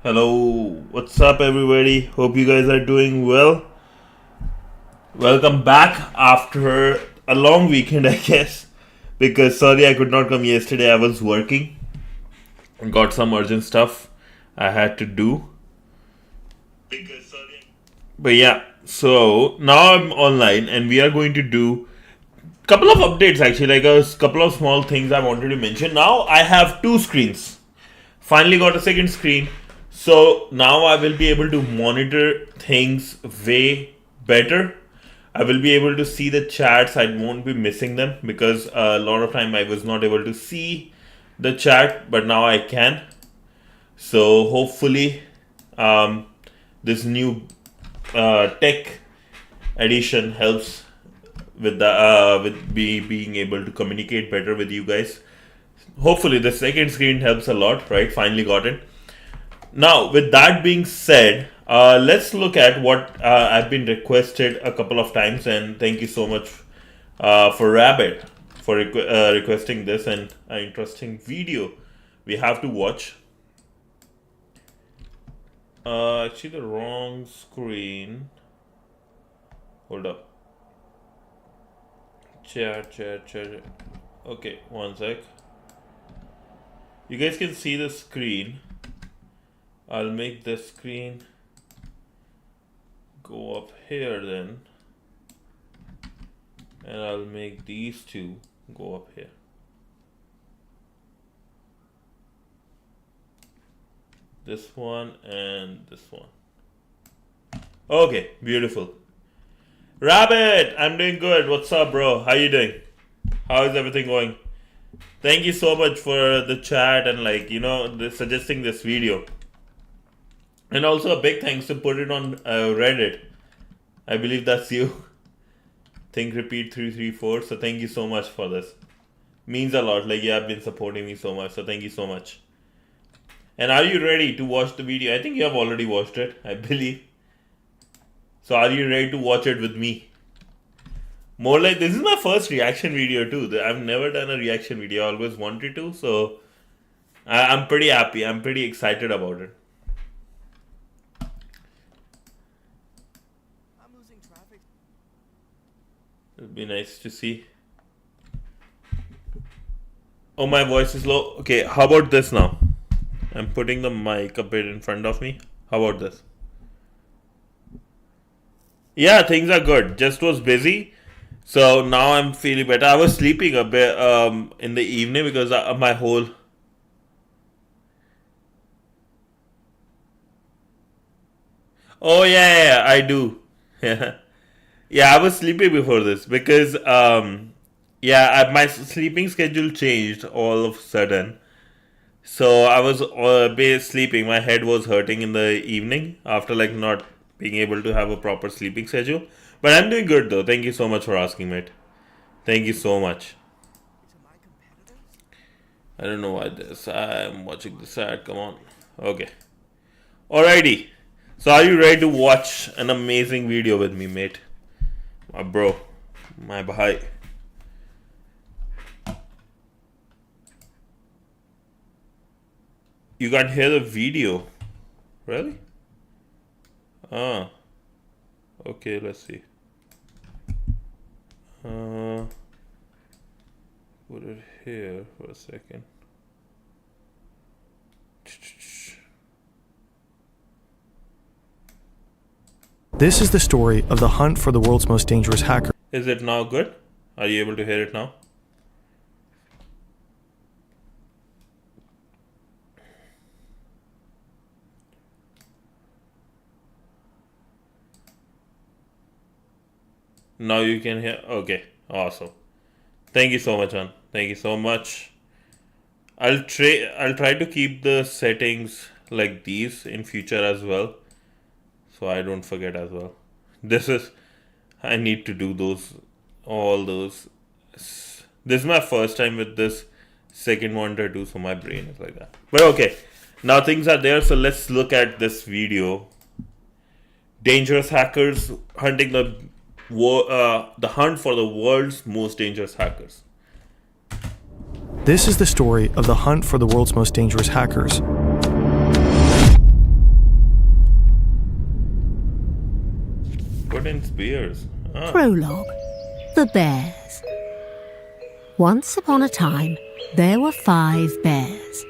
Hello, what's up, everybody? Hope you guys are doing well. Welcome back after a long weekend, I guess. Because sorry I could not come yesterday, I was working. Got some urgent stuff I had to do. But yeah, so now I'm online and we are going to do couple of updates actually, like a couple of small things I wanted to mention. Now I have two screens. Finally got a second screen. So now I will be able to monitor things way better. I will be able to see the chats. I won't be missing them because a lot of time I was not able to see the chat, but now I can. So hopefully, um, this new tech edition helps with the with me being able to communicate better with you guys. Hopefully, the second screen helps a lot. Right? Finally got it. Now, with that being said, let's look at what I've been requested a couple of times, and thank you so much for Rabbit for requesting this and an interesting video we have to watch. Actually, the wrong screen. Hold up. Chat. Okay, one sec. You guys can see the screen. I'll make the screen go up here then, and I'll make these two go up here. This one and this one. Okay, beautiful. Rabbit, I'm doing good. What's up, bro? How you doing? How is everything going? Thank you so much for the chat and suggesting this video. And also a big thanks to put it on Reddit. I believe that's you. Think Repeat 334. So thank you so much for this. Means a lot. Like you have been supporting me so much. So thank you so much. And are you ready to watch the video? I think you have already watched it, I believe. So are you ready to watch it with me? More like this is my first reaction video too. I've never done a reaction video. I always wanted to. So I'm pretty happy. I'm pretty excited about it. It'd be nice to see. Oh, my voice is low. Okay, how about this now? I'm putting the mic a bit in front of me. How about this? Yeah, things are good. Just was busy. So now I'm feeling better. I was sleeping a bit in the evening because my whole... Oh, yeah, I do. Yeah, I was sleeping before this because, my sleeping schedule changed all of a sudden. So I was sleeping. My head was hurting in the evening after not being able to have a proper sleeping schedule. But I'm doing good though. Thank you so much for asking, mate. Thank you so much. I don't know why this. I'm watching this ad. Come on. Okay. Alrighty. So are you ready to watch an amazing video with me, mate? My bro. My bhai. You can't hear the video. Really? Ah. Okay, let's see. Put it here for a second. This is the story of the hunt for the world's most dangerous hacker. Is it now good? Are you able to hear it now? Now you can hear. Okay, awesome. Thank you so much, man. Thank you so much. I'll try to keep the settings like these in future as well, so I don't forget as well. I need to do all those. This is my first time with this second monitor too, so my brain is like that. But okay, now things are there, so let's look at this video. Dangerous hackers hunting the hunt for the world's most dangerous hackers. This is the story of the hunt for the world's most dangerous hackers. Bears. Ah. Prologue. The Bears. Once upon a time, there were 5 bears.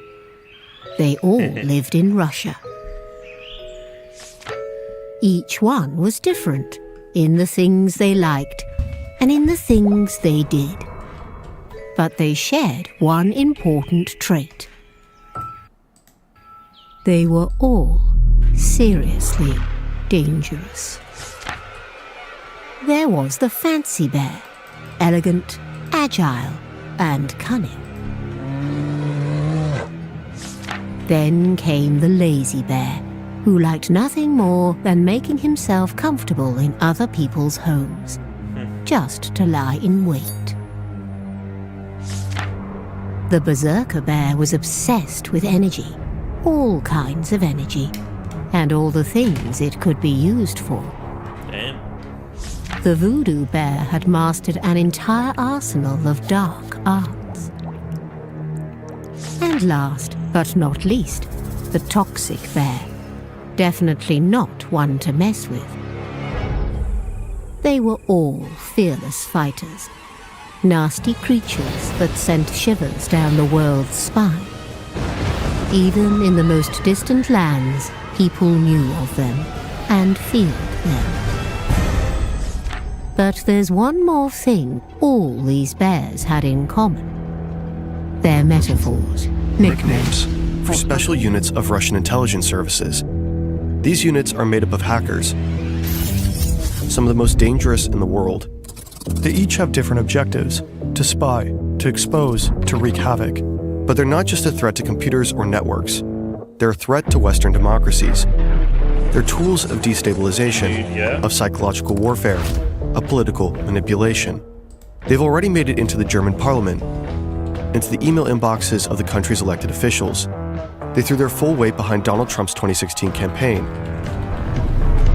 They all lived in Russia. Each one was different in the things they liked and in the things they did. But they shared one important trait. They were all seriously dangerous. There was the fancy bear, elegant, agile, and cunning. Then came the lazy bear, who liked nothing more than making himself comfortable in other people's homes, just to lie in wait. The berserker bear was obsessed with energy, all kinds of energy, and all the things it could be used for. Damn. The voodoo bear had mastered an entire arsenal of dark arts. And last but not least, the toxic bear. Definitely not one to mess with. They were all fearless fighters, nasty creatures that sent shivers down the world's spine. Even in the most distant lands, people knew of them and feared them. But there's one more thing all these bears had in common. Their metaphors, Nicknames for special units of Russian intelligence services. These units are made up of hackers, some of the most dangerous in the world. They each have different objectives: to spy, to expose, to wreak havoc. But they're not just a threat to computers or networks. They're a threat to Western democracies. They're tools of destabilization, Yeah. of psychological warfare, of political manipulation. They've already made it into the German parliament, into the email inboxes of the country's elected officials. They threw their full weight behind Donald Trump's 2016 campaign.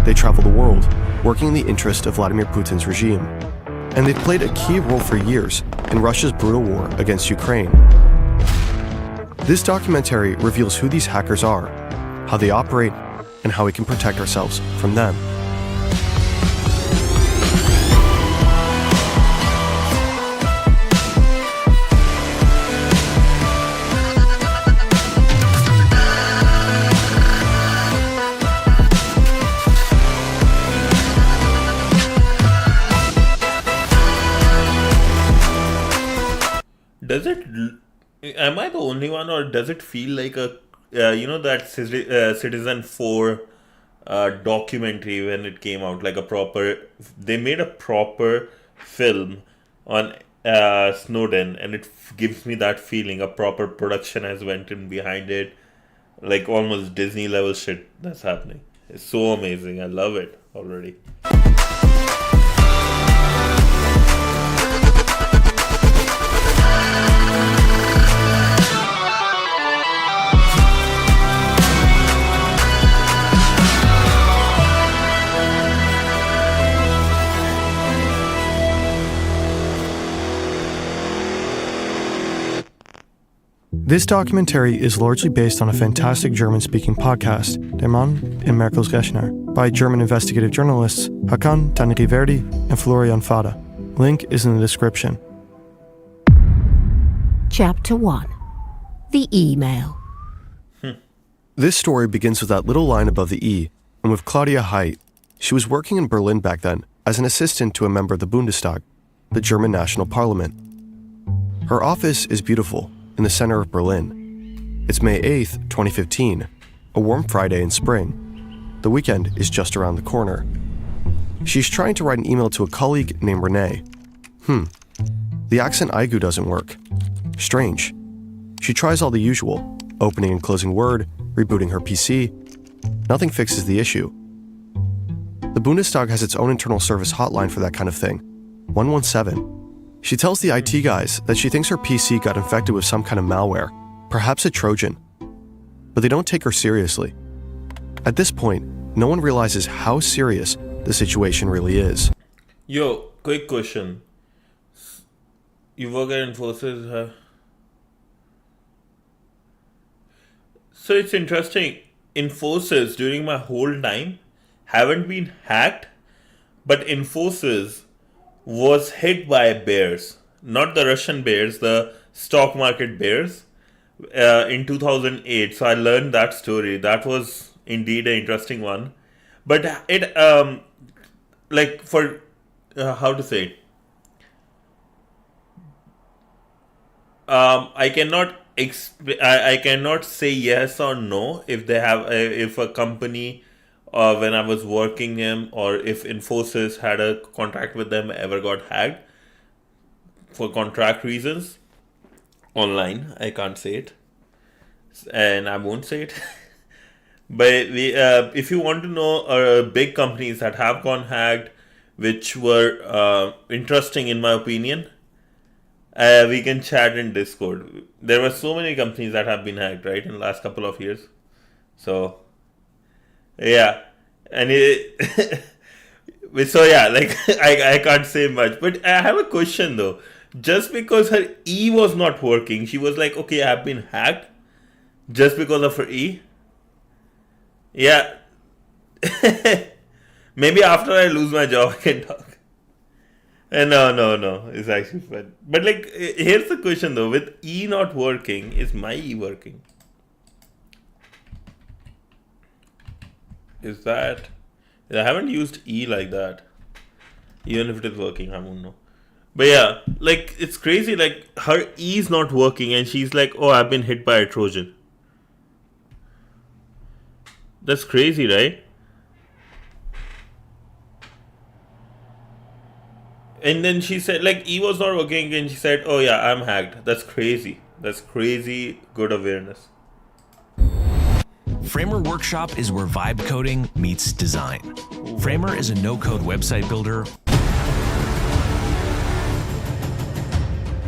They travel the world, working in the interest of Vladimir Putin's regime. And they've played a key role for years in Russia's brutal war against Ukraine. This documentary reveals who these hackers are, how they operate, and how we can protect ourselves from them. Does it? Am I the only one, or does it feel like a that Citizen 4 documentary when it came out, like a proper? They made a proper film on Snowden, and it gives me that feeling. A proper production has went in behind it, like almost Disney level shit that's happening. It's so amazing. I love it already. This documentary is largely based on a fantastic German-speaking podcast, Der Mann im Merkelsrechner, by German investigative journalists Hakan Tanriverdi and Florian Fada. Link is in the description. Chapter 1. The Email. This story begins with that little line above the E, and with Claudia Height. She was working in Berlin back then as an assistant to a member of the Bundestag, the German national parliament. Her office is beautiful, in the center of Berlin. It's May 8th, 2015, a warm Friday in spring. The weekend is just around the corner. She's trying to write an email to a colleague named Renee. The accent Aigu doesn't work. Strange. She tries all the usual, opening and closing Word, rebooting her PC. Nothing fixes the issue. The Bundestag has its own internal service hotline for that kind of thing, 117. She tells the IT guys that she thinks her PC got infected with some kind of malware, perhaps a Trojan. But they don't take her seriously. At this point, no one realizes how serious the situation really is. Yo, quick question. You work at Infosys, huh? So it's interesting. Infosys, during my whole time, haven't been hacked, but Infosys was hit by bears, not the Russian bears, the stock market bears, in 2008. So I learned that story. That was indeed an interesting one. But it, like for, how to say, I cannot I cannot say yes or no if they have if a company when I was working them or if Infosys had a contract with them ever got hacked for contract reasons online. I can't say it, and I won't say it. But if you want to know big companies that have gone hacked, which were interesting in my opinion, we can chat in Discord. There were so many companies that have been hacked, right, in the last couple of years. So, yeah. And so yeah, like I can't say much. But I have a question though. Just because her E was not working, she was like, okay, I've been hacked just because of her E. Yeah. Maybe after I lose my job, I can talk. No. It's actually fun. But like, here's the question though: with E not working, is my E working? Is that? I haven't used E like that. Even if it is working, I won't know. But yeah, like it's crazy. Like her E is not working, and she's like, "Oh, I've been hit by a Trojan." That's crazy, right? And then she said, like, E was not working, and she said, "Oh yeah, I'm hacked." That's crazy. That's crazy good awareness. Framer Workshop is where vibe coding meets design. Framer is a no-code website builder.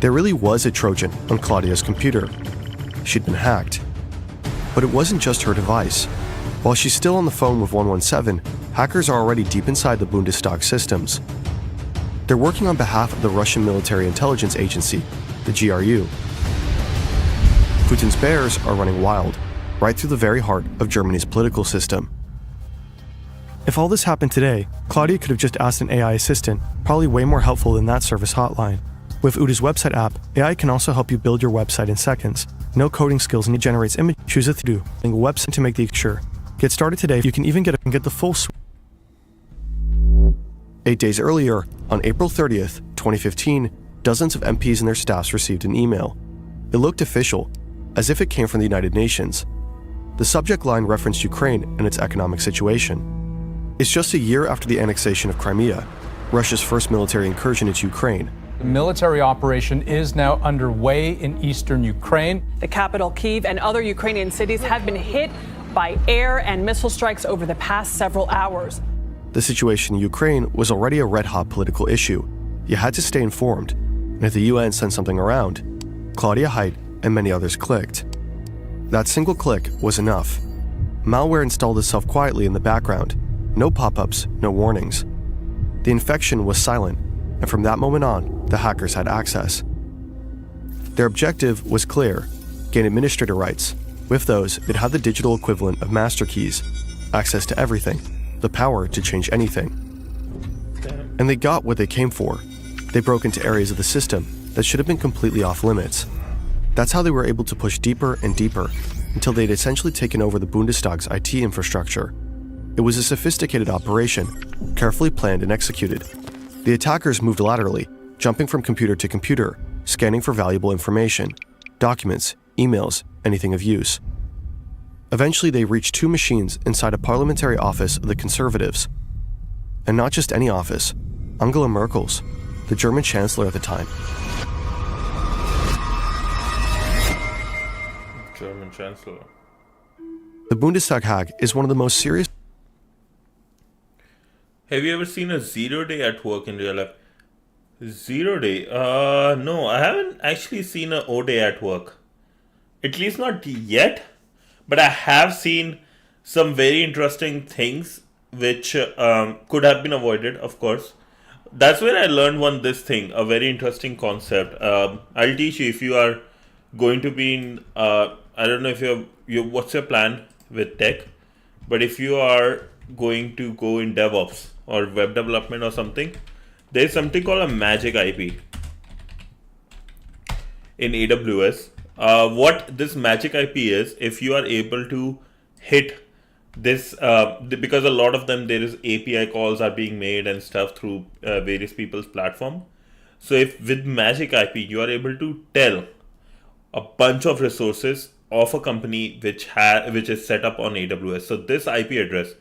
There really was a Trojan on Claudia's computer. She'd been hacked. But it wasn't just her device. While she's still on the phone with 117, hackers are already deep inside the Bundestag systems. They're working on behalf of the Russian Military Intelligence Agency, the GRU. Putin's bears are running wild, right through the very heart of Germany's political system. If all this happened today, Claudia could have just asked an AI assistant, probably way more helpful than that service hotline. With Uda's website app, AI can also help you build your website in seconds. No coding skills and it generates image. Choose a to-do, a website to make the sure. Get started today. You can even get the full suite. 8 days earlier, on April 30th, 2015, dozens of MPs and their staffs received an email. It looked official, as if it came from the United Nations. The subject line referenced Ukraine and its economic situation. It's just a year after the annexation of Crimea, Russia's first military incursion into Ukraine. The military operation is now underway in eastern Ukraine. The capital, Kyiv, and other Ukrainian cities have been hit by air and missile strikes over the past several hours. The situation in Ukraine was already a red-hot political issue. You had to stay informed, and if the UN sent something around, Claudia Height and many others clicked. That single click was enough. Malware installed itself quietly in the background. No pop-ups, no warnings. The infection was silent, and from that moment on, the hackers had access. Their objective was clear: gain administrator rights. With those, it had the digital equivalent of master keys, access to everything, the power to change anything. And they got what they came for. They broke into areas of the system that should have been completely off limits. That's how they were able to push deeper and deeper, until they'd essentially taken over the Bundestag's IT infrastructure. It was a sophisticated operation, carefully planned and executed. The attackers moved laterally, jumping from computer to computer, scanning for valuable information, documents, emails, anything of use. Eventually, they reached two machines inside a parliamentary office of the Conservatives. And not just any office, Angela Merkel's, the German chancellor at the time. German chancellor. The Bundestag hack is one of the most serious. Have you ever seen a 0 day at work in real life? 0 day? No, I haven't actually seen a O day at work. At least not yet. But I have seen some very interesting things which could have been avoided, of course. That's where I learned this thing, a very interesting concept. I'll teach you if you are going to be in, I don't know if what's your plan with tech, but if you are going to go in DevOps, or web development or something, there's something called a magic IP in AWS. What this magic IP is, if you are able to hit this, because a lot of them, there is API calls are being made and stuff through various people's platform. So if with magic IP, you are able to tell a bunch of resources of a company which is set up on AWS. So this IP address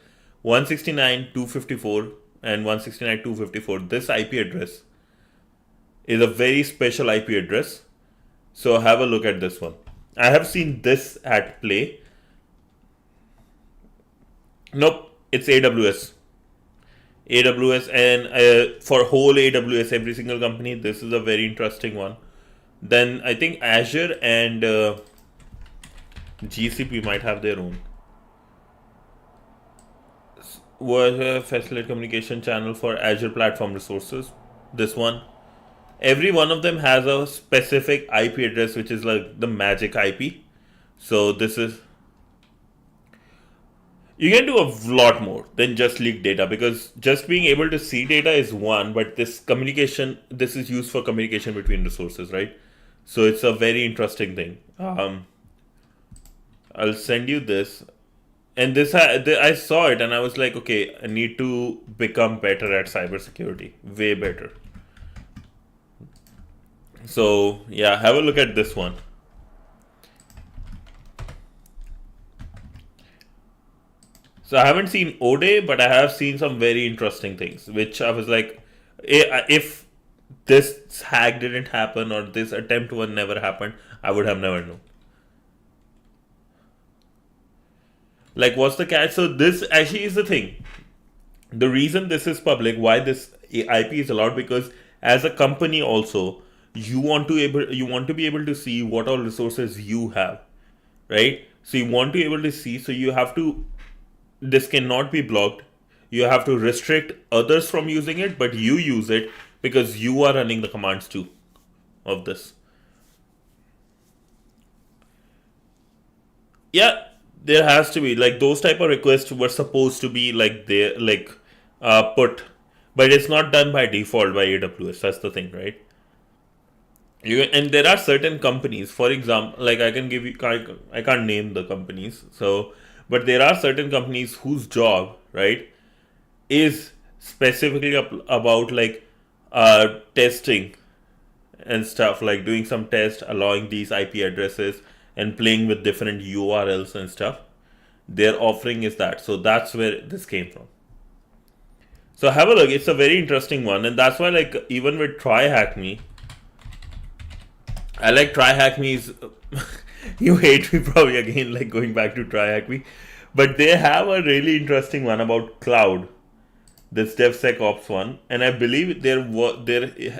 169.254 and 169.254, this IP address is a very special IP address. So have a look at this one. I have seen this at play. Nope, it's AWS. And for whole AWS, every single company, this is a very interesting one. Then I think Azure and GCP might have their own. Was a facility communication channel for Azure platform resources. This one. Every one of them has a specific IP address, which is like the magic IP. So this is, you can do a lot more than just leak data, because just being able to see data is one, but this is used for communication between resources, right? So it's a very interesting thing. I'll send you this. And this, I saw it and I was like, okay, I need to become better at cybersecurity, way better. So yeah, have a look at this one. So I haven't seen O-Day, but I have seen some very interesting things, which I was like, if this hack didn't happen or this attempt one never happened, I would have never known. Like, what's the catch? So this actually is the thing. The reason this is public, why this IP is allowed, because as a company also, you want to be able to see what all resources you have, right? So you want to be able to see, so you have to, this cannot be blocked. You have to restrict others from using it, but you use it because you are running the commands too of this. Yeah, there has to be, like, those type of requests were supposed to be like they put, but it's not done by default by AWS. That's the thing, right? And there are certain companies, for example, like I can't name the companies, so, but there are certain companies whose job, right, is specifically about like testing and stuff, like doing some test, allowing these IP addresses and playing with different URLs and stuff. Their offering is that. So that's where this came from. So have a look. It's a very interesting one. And that's why, like, even with TryHackMe, I like TryHackMe's. You hate me probably again, like going back to TryHackMe. But they have a really interesting one about cloud. This DevSecOps one. And I believe there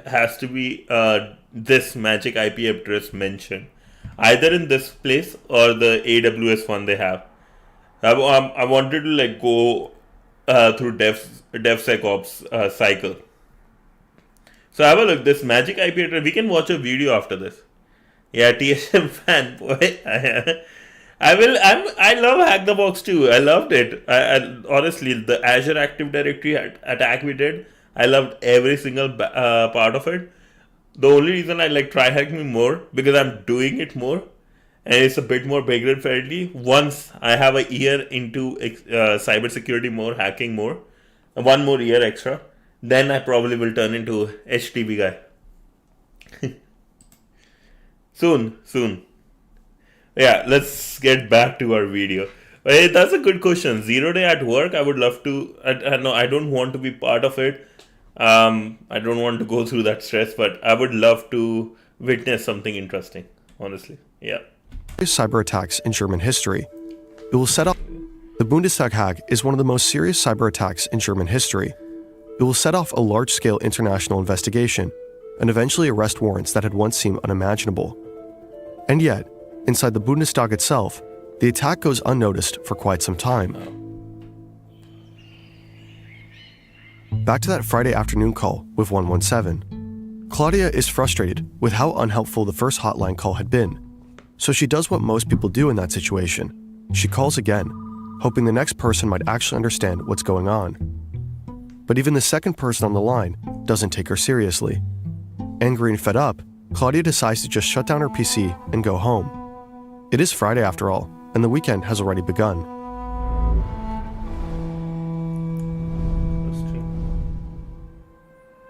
has to be this magic IP address mentioned, either in this place or the AWS one they have. I wanted to like go through DevSecOps cycle. So have a look. This magic IP address. We can watch a video after this. Yeah, TSM fan boy. I love Hack the Box too. I loved it. I honestly, the Azure Active Directory attack we did, I loved every single part of it. The only reason I like TryHackMe more, because I'm doing it more, and it's a bit more beginner friendly. Once I have a year into cybersecurity more, hacking more, one more year extra, then I probably will turn into HTTP guy. Soon. Yeah, let's get back to our video. Hey, that's a good question. 0 day at work, I would love to. No, I don't want to be part of it. I don't want to go through that stress, but I would love to witness something interesting, honestly. Yeah. Cyber attacks in German history. It will set off. The Bundestag hack is one of the most serious cyber attacks in German history. It will set off a large-scale international investigation and eventually arrest warrants that had once seemed unimaginable. And yet, inside the Bundestag itself, the attack goes unnoticed for quite some time. Back to that Friday afternoon call with 117. Claudia is frustrated with how unhelpful the first hotline call had been, so she does what most people do in that situation. She calls again, hoping the next person might actually understand what's going on. But even the second person on the line doesn't take her seriously. Angry and fed up, Claudia decides to just shut down her PC and go home. It is Friday after all, and the weekend has already begun.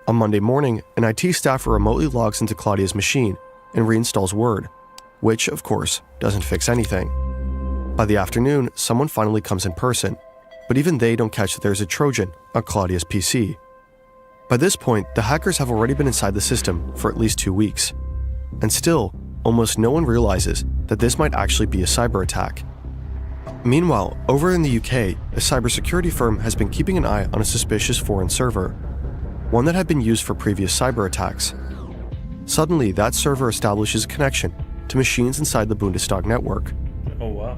On Monday morning, an IT staffer remotely logs into Claudia's machine and reinstalls Word, which, of course, doesn't fix anything. By the afternoon, someone finally comes in person, but even they don't catch that there's a Trojan on Claudia's PC. By this point, the hackers have already been inside the system for at least 2 weeks. And still, almost no one realizes that this might actually be a cyber attack. Meanwhile, over in the UK, a cybersecurity firm has been keeping an eye on a suspicious foreign server, one that had been used for previous cyber attacks. Suddenly, that server establishes a connection to machines inside the Bundestag network. Oh, wow.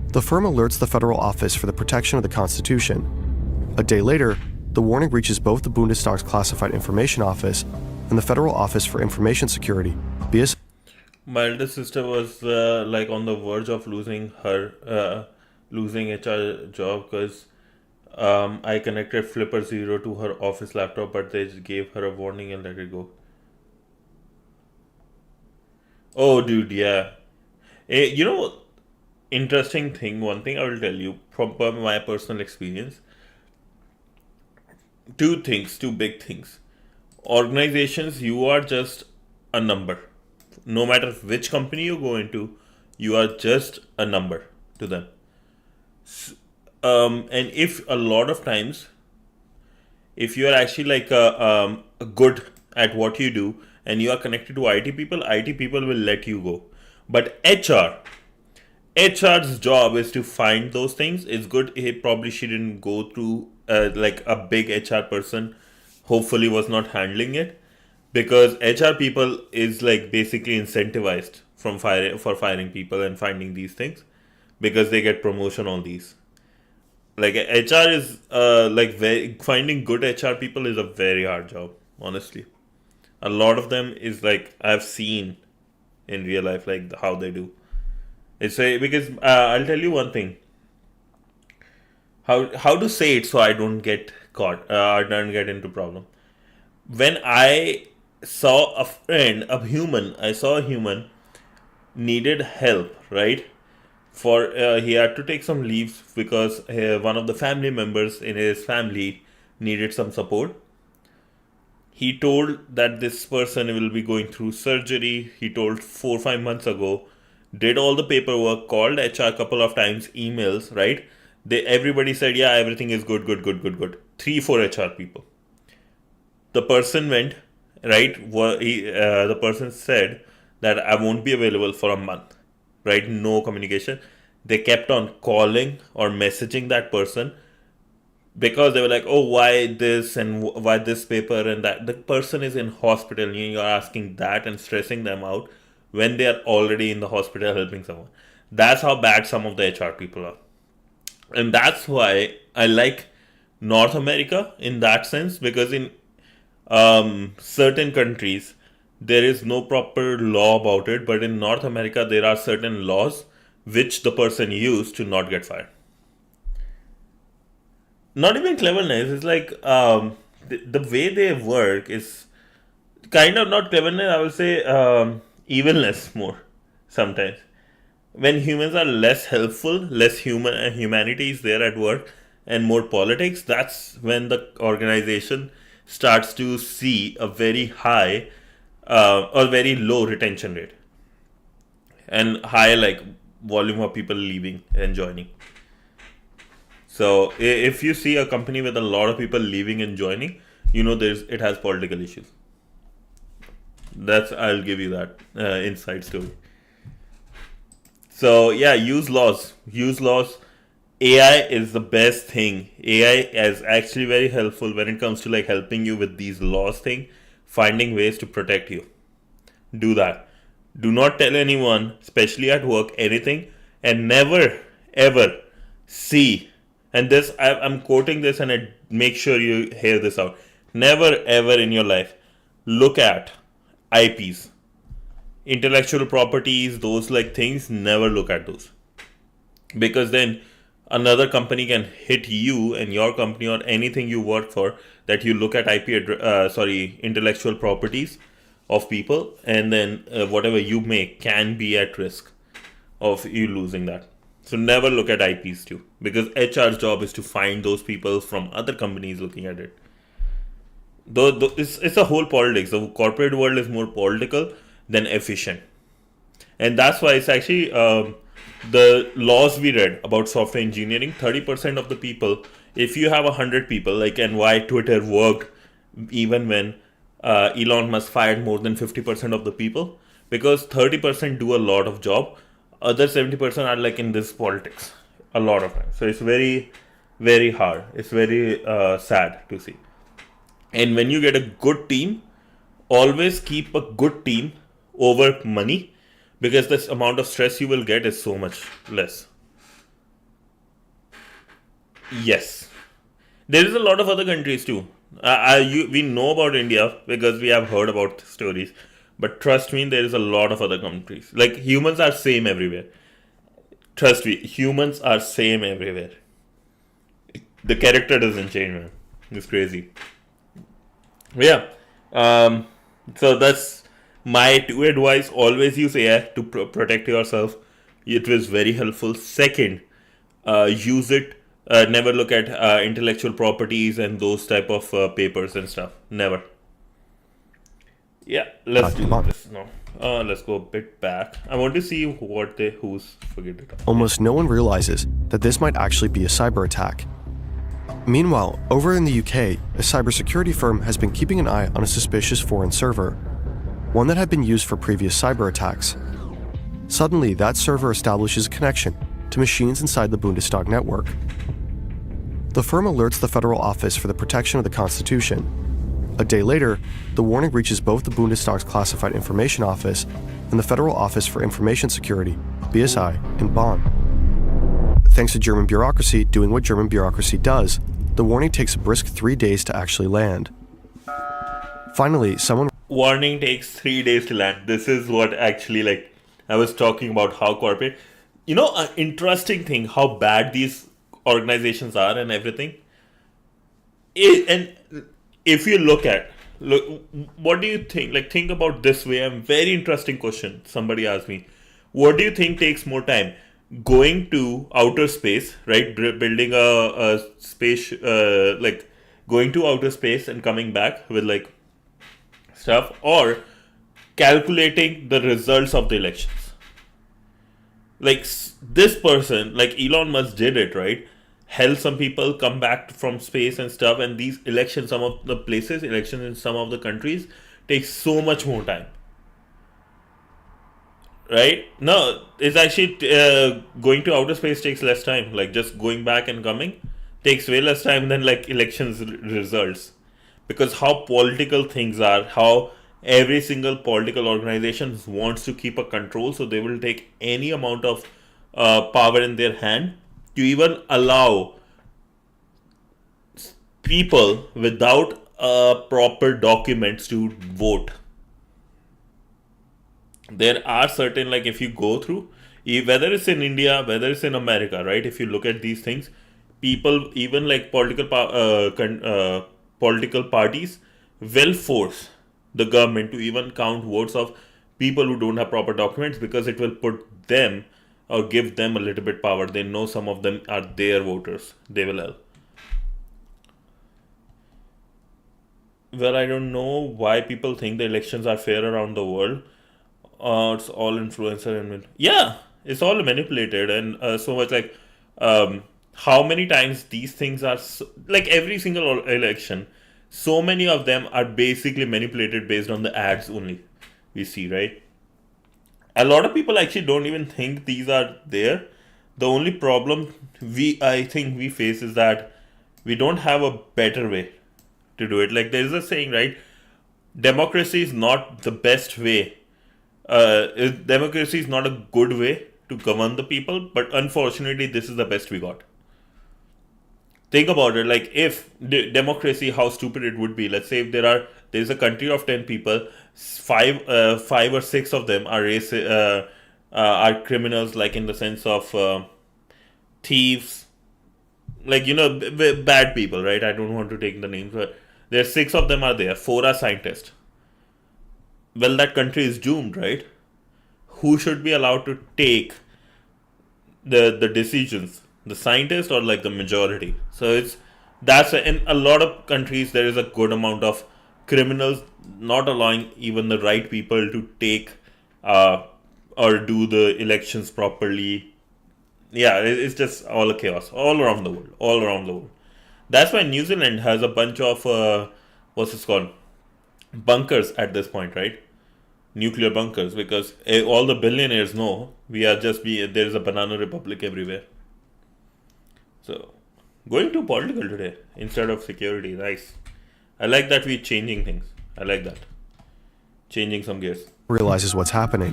The firm alerts the Federal Office for the Protection of the Constitution. A day later, the warning reaches both the Bundestag's Classified Information Office and the Federal Office for Information Security via. My elder sister was like on the verge of losing her HR job because I connected Flipper Zero to her office laptop, but they just gave her a warning and let it go. Oh, dude, yeah. Interesting thing. One thing I will tell you from my personal experience. Two big things. Organizations, you are just a number. No matter which company you go into, you are just a number to them. And if a lot of times, if you are actually like good at what you do and you are connected to IT people will let you go. But HR's job is to find those things. It's good. She didn't go through like a big HR person. Hopefully was not handling it, because HR people is like basically incentivized for firing people and finding these things, because they get promotion on these. Like HR is finding good HR people is a very hard job, honestly. A lot of them is like I've seen in real life like how they do. It's because I'll tell you one thing. How to say it so I don't get caught or don't get into problem. When I saw a human needed help, right? For he had to take some leaves because one of the family members in his family needed some support. He told that this person will be going through surgery. He told 4 or 5 months ago. Did all the paperwork, called HR a couple of times, emails, right? Everybody said, yeah, everything is good. 3-4 HR people. The person went, right? The person said that I won't be available for a month, right? No communication. They kept on calling or messaging that person because they were like, oh, why this and why this paper and that. The person is in hospital and you're asking that and stressing them out when they are already in the hospital helping someone. That's how bad some of the HR people are. And that's why I like North America in that sense, because in certain countries, there is no proper law about it. But in North America, there are certain laws which the person used to not get fired. Not even cleverness. It's like the way they work is kind of not cleverness. I will say evilness more sometimes. When humans are less helpful, less humanity is there at work, and more politics, that's when the organization starts to see a very high or very low retention rate and high like volume of people leaving and joining. So if you see a company with a lot of people leaving and joining, it has political issues. I'll give you that inside story. So yeah, use laws. AI is the best thing. AI is actually very helpful when it comes to like helping you with these laws thing, finding ways to protect you. Do that. Do not tell anyone, especially at work, anything, and never ever see. And this, I'm quoting this, and I make sure you hear this out. Never ever in your life look at IPs, intellectual properties, those like things. Never look at those, because then another company can hit you and your company or anything you work for, that you look at intellectual properties of people, and then whatever you make can be at risk of you losing that. So never look at IPs too, because HR's job is to find those people from other companies looking at it. Though it's a whole politics. The corporate world is more political than efficient, and that's why it's actually the laws we read about software engineering. 30% of the people, if you have 100 people, like, and why Twitter worked even when Elon Musk fired more than 50% of the people, because 30% do a lot of job, other 70% are like in this politics a lot of times. So it's very, very hard. It's very sad to see. And when you get a good team, always keep a good team over money, because this amount of stress you will get is so much less. Yes. There is a lot of other countries too. We know about India because we have heard about stories. But trust me, there is a lot of other countries. Like, humans are same everywhere. Trust me, humans are same everywhere. The character doesn't change, man. It's crazy. Yeah. So that's my two advice. Always use AI to protect yourself. It was very helpful. Second, use it. Never look at intellectual properties and those type of papers and stuff. Never. Yeah, let's do this now. Let's go a bit back. I want to see who's forget it. Almost no one realizes that this might actually be a cyber attack. Meanwhile, over in the UK, a cybersecurity firm has been keeping an eye on a suspicious foreign server, one that had been used for previous cyber attacks. Suddenly, that server establishes a connection to machines inside the Bundestag network. The firm alerts the Federal Office for the Protection of the Constitution. A day later, the warning reaches both the Bundestag's Classified Information Office and the Federal Office for Information Security, BSI, in Bonn. Thanks to German bureaucracy doing what German bureaucracy does, the warning takes a brisk 3 days to actually land. Finally, someone... Warning takes 3 days to land. This is what actually, like, I was talking about how corporate... You know, an interesting thing, how bad these organizations are and everything. And if you look, what do you think? Like, think about this way. Very interesting question. Somebody asked me, what do you think takes more time? Going to outer space, right? Building a space, like going to outer space and coming back with like stuff, or calculating the results of the elections. Like this person, like Elon Musk did it, right? Held some people come back from space and stuff, and these elections, some of the places, elections in some of the countries takes so much more time. Right? No, it's actually going to outer space takes less time. Like just going back and coming takes way less time than like elections results. Because how political things are, how every single political organization wants to keep a control, so they will take any amount of power in their hand to even allow people without proper documents to vote. There are certain, like if you go through, whether it's in India, whether it's in America, right? If you look at these things, people, even like political parties will force the government to even count votes of people who don't have proper documents, because it will put them or give them a little bit power. They know some of them are their voters. They will help. Well, I don't know why people think the elections are fair around the world. It's all influencer and it's all manipulated, and so much like how many times these things are like every single election, so many of them are basically manipulated based on the ads only we see, right? A lot of people actually don't even think these are there. The only problem I think we face is that we don't have a better way to do it. Like there is a saying, right? Democracy is not the best way. Democracy is not a good way to govern the people, but unfortunately this is the best we got. Think about it, like if democracy, how stupid it would be. Let's say if there's a country of 10 people, five or six of them are criminals, like in the sense of thieves, like, bad people, right? I don't want to take the names, but there's 6 of them are there. 4 are scientists. Well, that country is doomed, right? Who should be allowed to take the decisions? The scientist or like the majority? So in a lot of countries there is a good amount of criminals not allowing even the right people to take or do the elections properly. Yeah, it's just all a chaos all around the world. That's why New Zealand has a bunch of bunkers at this point, right? Nuclear bunkers, because all the billionaires know there's a banana republic everywhere. So, going too political today instead of security, nice. I like that we're changing things. I like that. Changing some gears. Realizes what's happening.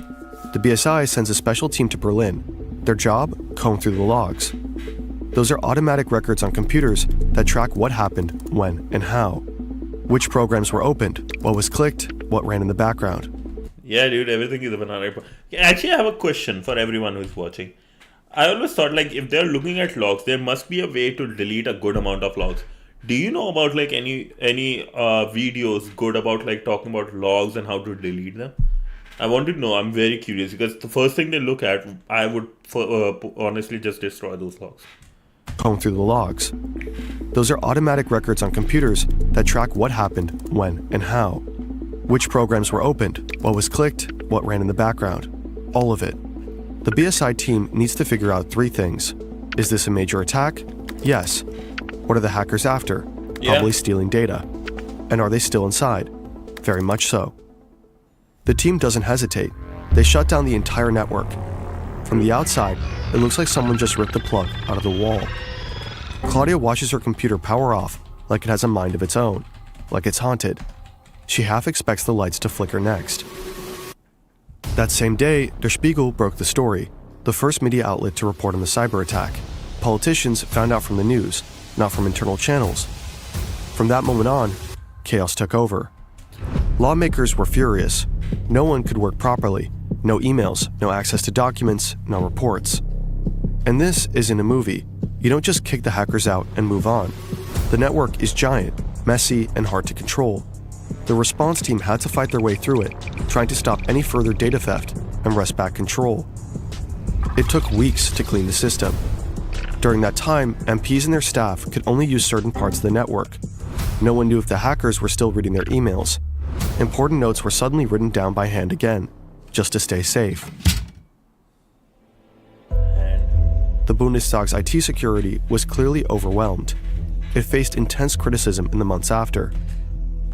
The BSI sends a special team to Berlin. Their job? Comb through the logs. Those are automatic records on computers that track what happened, when, and how. Which programs were opened, what was clicked, what ran in the background. Yeah, dude, everything is a banana republic. Actually, I have a question for everyone who's watching. I always thought, like, if they're looking at logs, there must be a way to delete a good amount of logs. Do you know about like any videos good about like talking about logs and how to delete them? I want to know. I'm very curious because the first thing they look at, I would honestly just destroy those logs. Comb through the logs. Those are automatic records on computers that track what happened, when, and how. Which programs were opened, what was clicked, what ran in the background. All of it. The BSI team needs to figure out 3 things. Is this a major attack? Yes. What are the hackers after? Probably stealing data. And are they still inside? Very much so. The team doesn't hesitate. They shut down the entire network. From the outside, it looks like someone just ripped the plug out of the wall. Claudia watches her computer power off like it has a mind of its own, like it's haunted. She half expects the lights to flicker next. That same day, Der Spiegel broke the story, the first media outlet to report on the cyber attack. Politicians found out from the news, not from internal channels. From that moment on, chaos took over. Lawmakers were furious. No one could work properly. No emails, no access to documents, no reports. And this isn't a movie. You don't just kick the hackers out and move on. The network is giant, messy, and hard to control. The response team had to fight their way through it, trying to stop any further data theft and wrest back control. It took weeks to clean the system. During that time, MPs and their staff could only use certain parts of the network. No one knew if the hackers were still reading their emails. Important notes were suddenly written down by hand again, just to stay safe. The Bundestag's IT security was clearly overwhelmed. It faced intense criticism in the months after.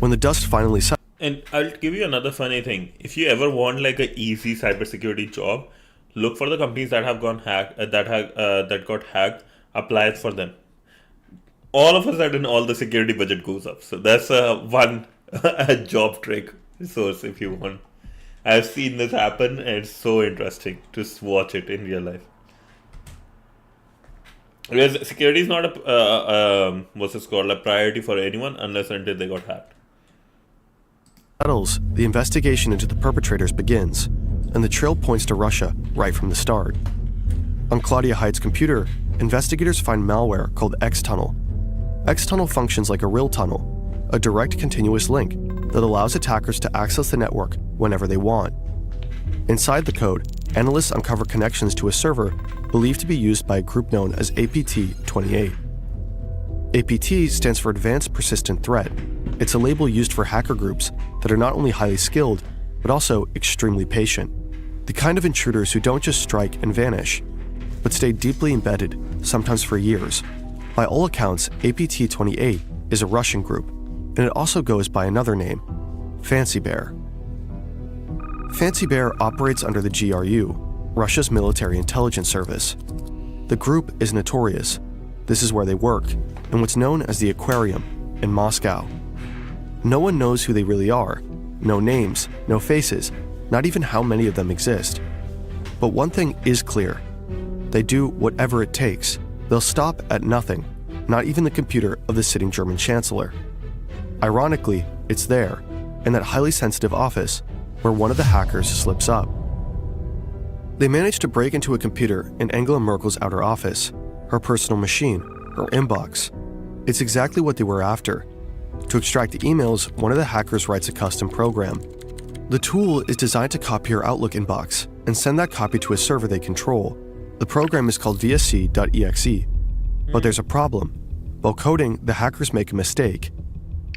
When the dust finally settled. And I'll give you another funny thing. If you ever want like an easy cybersecurity job, look for the companies that have gone that got hacked. Apply for them. All of a sudden, all the security budget goes up. So that's one job trick resource if you want. I've seen this happen, and it's so interesting to watch it in real life. Because security is not a priority for anyone unless until they got hacked. Settles, the investigation into the perpetrators begins, and the trail points to Russia right from the start. On Claudia Haidt's computer, investigators find malware called X-Tunnel. X-Tunnel functions like a real tunnel, a direct continuous link that allows attackers to access the network whenever they want. Inside the code, analysts uncover connections to a server believed to be used by a group known as APT-28. APT stands for Advanced Persistent Threat. It's a label used for hacker groups that are not only highly skilled, but also extremely patient. The kind of intruders who don't just strike and vanish, but stay deeply embedded, sometimes for years. By all accounts, APT-28 is a Russian group, and it also goes by another name, Fancy Bear. Fancy Bear operates under the GRU, Russia's military intelligence service. The group is notorious. This is where they work, in what's known as the Aquarium in Moscow. No one knows who they really are. No names, no faces, not even how many of them exist. But one thing is clear. They do whatever it takes. They'll stop at nothing, not even the computer of the sitting German chancellor. Ironically, it's there, in that highly sensitive office, where one of the hackers slips up. They managed to break into a computer in Angela Merkel's outer office, her personal machine, or inbox. It's exactly what they were after. To extract the emails, one of the hackers writes a custom program. The tool is designed to copy your Outlook inbox and send that copy to a server they control. The program is called vsc.exe. But there's a problem. While coding, the hackers make a mistake.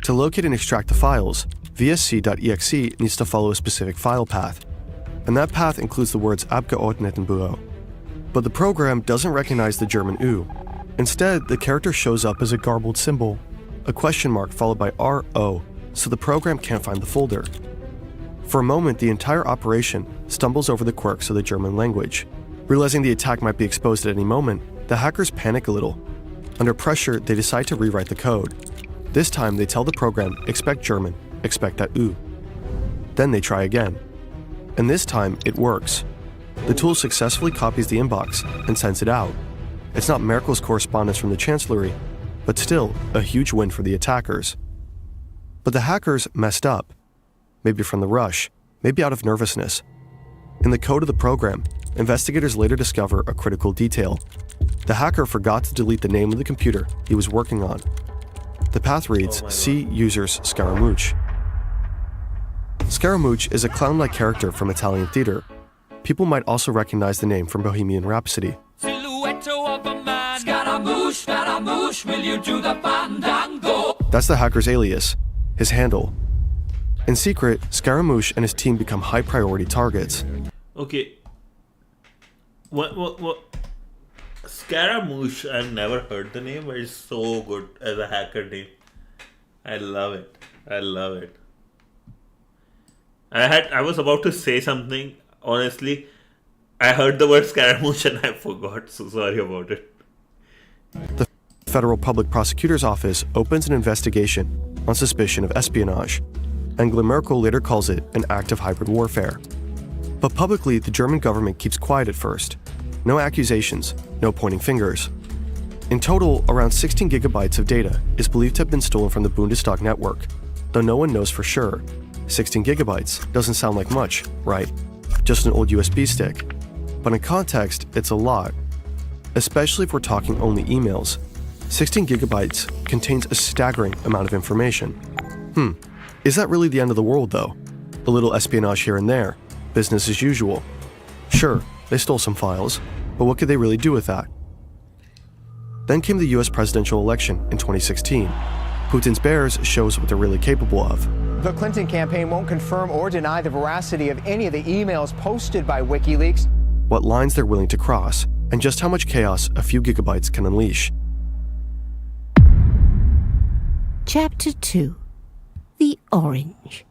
To locate and extract the files, vsc.exe needs to follow a specific file path, and that path includes the words Abgeordnetenbüro. But the program doesn't recognize the German U. Instead, the character shows up as a garbled symbol, a question mark followed by RO, so the program can't find the folder. For a moment, the entire operation stumbles over the quirks of the German language. Realizing the attack might be exposed at any moment, the hackers panic a little. Under pressure, they decide to rewrite the code. This time, they tell the program, expect German, expect that U. Then they try again. And this time, it works. The tool successfully copies the inbox and sends it out. It's not Merkel's correspondence from the Chancellery, but still a huge win for the attackers. But the hackers messed up. Maybe from the rush, maybe out of nervousness. In the code of the program, investigators later discover a critical detail. The hacker forgot to delete the name of the computer he was working on. The path reads C users Scaramouche. Scaramouche is a clown-like character from Italian theater. People might also recognize the name from Bohemian Rhapsody. Scaramouche, Scaramouche, will you do the fandango? That's the hacker's alias, his handle. In secret, Scaramouche and his team become high-priority targets. Okay. What? Scaramouche, I've never heard the name, but it's so good as a hacker name. I love it. I was about to say something, honestly. I heard the word Scaramouche and I forgot, so sorry about it. The Federal Public Prosecutor's Office opens an investigation on suspicion of espionage. Angela Merkel later calls it an act of hybrid warfare. But publicly, the German government keeps quiet at first. No accusations, no pointing fingers. In total, around 16 gigabytes of data is believed to have been stolen from the Bundestag network, though no one knows for sure. 16 gigabytes doesn't sound like much, right? Just an old USB stick. But in context, it's a lot. Especially if we're talking only emails. 16 gigabytes contains a staggering amount of information. Is that really the end of the world, though? A little espionage here and there. Business as usual. Sure, they stole some files, but what could they really do with that? Then came the US presidential election in 2016. Putin's bears shows what they're really capable of. The Clinton campaign won't confirm or deny the veracity of any of the emails posted by WikiLeaks. What lines they're willing to cross, and just how much chaos a few gigabytes can unleash. Chapter 2. The Orange.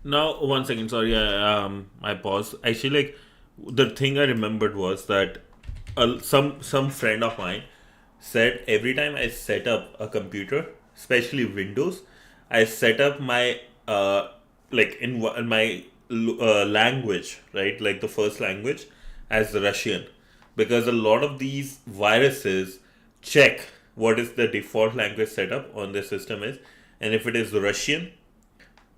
Now, 1 second, sorry, I paused. Actually, the thing I remembered was that some friend of mine said every time I set up a computer, especially Windows, I set up my in my language, right, like the first language, as Russian, because a lot of these viruses check what is the default language setup on the system is, and if it is Russian,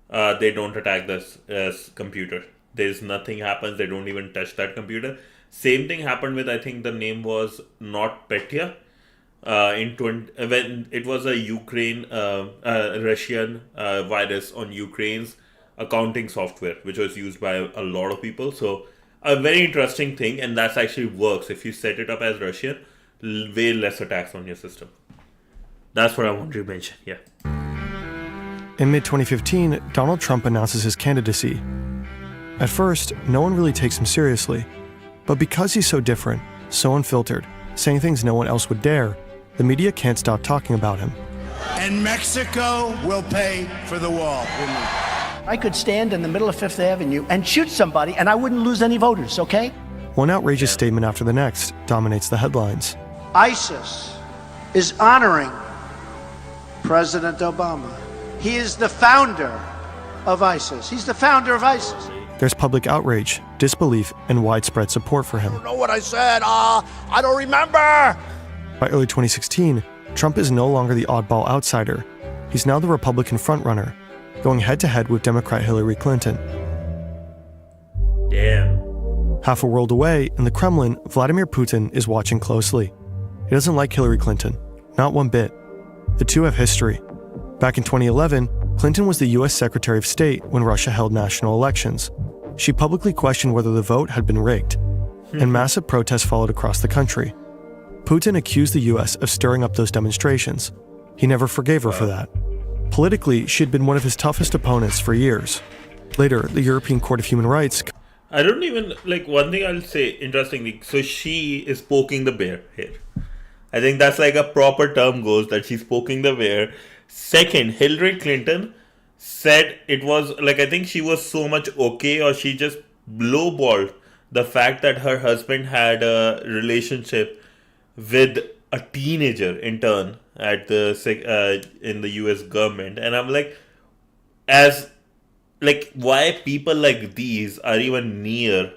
they don't attack this computer. There's nothing happens. They don't even touch that computer. Same thing happened with, I think the name was NotPetya, when it was a Ukraine Russian virus on Ukraine's accounting software, which was used by a lot of people. So a very interesting thing, and that's actually works if you set it up as Russian. Way less attacks on your system. That's what I wanted to mention. Yeah. In mid-2015, Donald Trump announces his candidacy. At first, no one really takes him seriously. But because he's so different, so unfiltered, saying things no one else would dare, the media can't stop talking about him. And Mexico will pay for the wall. I could stand in the middle of Fifth Avenue and shoot somebody and I wouldn't lose any voters, okay? One outrageous statement after the next dominates the headlines. ISIS is honoring President Obama. He is the founder of ISIS. He's the founder of ISIS. There's public outrage, disbelief, and widespread support for him. I don't know what I said. I don't remember. By early 2016, Trump is no longer the oddball outsider. He's now the Republican frontrunner, going head-to-head with Democrat Hillary Clinton. Damn. Half a world away, in the Kremlin, Vladimir Putin is watching closely. He doesn't like Hillary Clinton, not one bit. The two have history. Back in 2011, Clinton was the US Secretary of State when Russia held national elections. She publicly questioned whether the vote had been rigged, and massive protests followed across the country. Putin accused the US of stirring up those demonstrations. He never forgave her for that. Politically, she had been one of his toughest opponents for years. Later, the European Court of Human Rights. I don't even, like, one thing I'll say, interestingly, so she is poking the bear here. I think that's like a proper term goes, that she's poking the bear. Second, Hillary Clinton said it was, like, I think she was so much okay, or she just lowballed the fact that her husband had a relationship with a teenager intern at the in the US government. And I'm like, why people like these are even near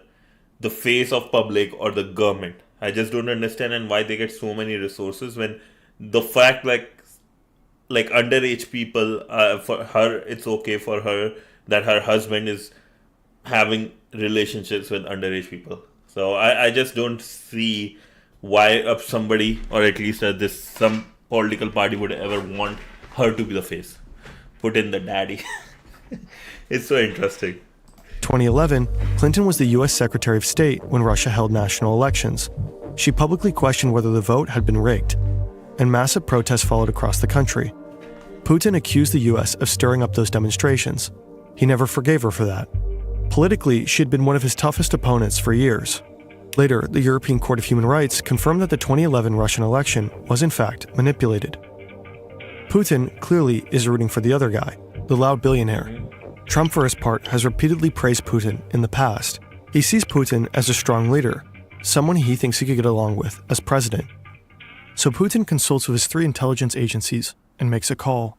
the face of public or the government? I just don't understand, and why they get so many resources when the fact, like underage people, for her, it's okay for her that her husband is having relationships with underage people. So I just don't see why somebody, or at least some political party would ever want her to be the face. Put in the daddy. It's so interesting. 2011, Clinton was the US Secretary of State when Russia held national elections. She publicly questioned whether the vote had been rigged, and massive protests followed across the country. Putin accused the US of stirring up those demonstrations. He never forgave her for that. Politically, she had been one of his toughest opponents for years. Later, the European Court of Human Rights confirmed that the 2011 Russian election was in fact manipulated. Putin clearly is rooting for the other guy, the loud billionaire. Trump, for his part, has repeatedly praised Putin in the past. He sees Putin as a strong leader, someone he thinks he could get along with as president. So Putin consults with his 3 intelligence agencies and makes a call.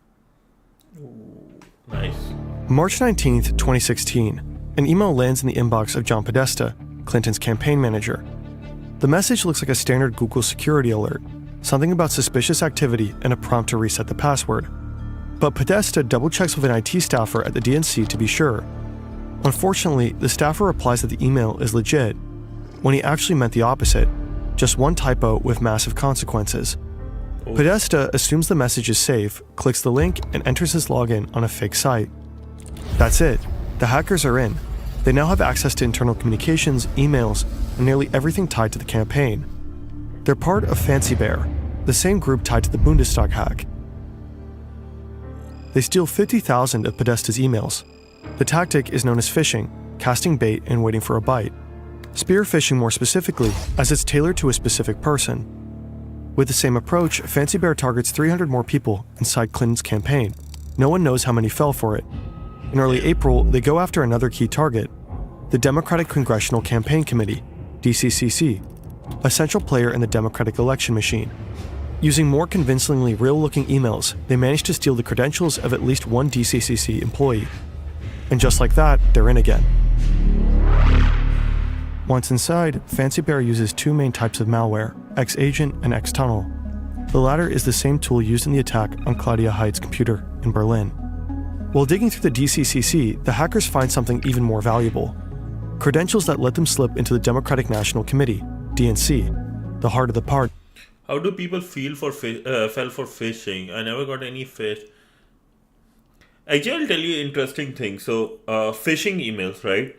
Nice. March 19th, 2016, an email lands in the inbox of John Podesta, Clinton's campaign manager. The message looks like a standard Google security alert, something about suspicious activity and a prompt to reset the password. But Podesta double-checks with an IT staffer at the DNC to be sure. Unfortunately, the staffer replies that the email is legit, when he actually meant the opposite, just one typo with massive consequences. Podesta assumes the message is safe, clicks the link, and enters his login on a fake site. That's it. The hackers are in. They now have access to internal communications, emails, and nearly everything tied to the campaign. They're part of Fancy Bear, the same group tied to the Bundestag hack. They steal 50,000 of Podesta's emails. The tactic is known as phishing, casting bait and waiting for a bite. Spear phishing more specifically, as it's tailored to a specific person. With the same approach, Fancy Bear targets 300 more people inside Clinton's campaign. No one knows how many fell for it. In early April, they go after another key target, the Democratic Congressional Campaign Committee, DCCC, a central player in the Democratic election machine. Using more convincingly real-looking emails, they manage to steal the credentials of at least one DCCC employee. And just like that, they're in again. Once inside, Fancy Bear uses 2 main types of malware, X-Agent and X-Tunnel. The latter is the same tool used in the attack on Claudia Heid's computer in Berlin. While digging through the DCCC, the hackers find something even more valuable. Credentials that let them slip into the Democratic National Committee, DNC, the heart of the party. How do people fell for phishing? I never got any fish. Actually, I'll tell you an interesting thing. So, phishing emails, right?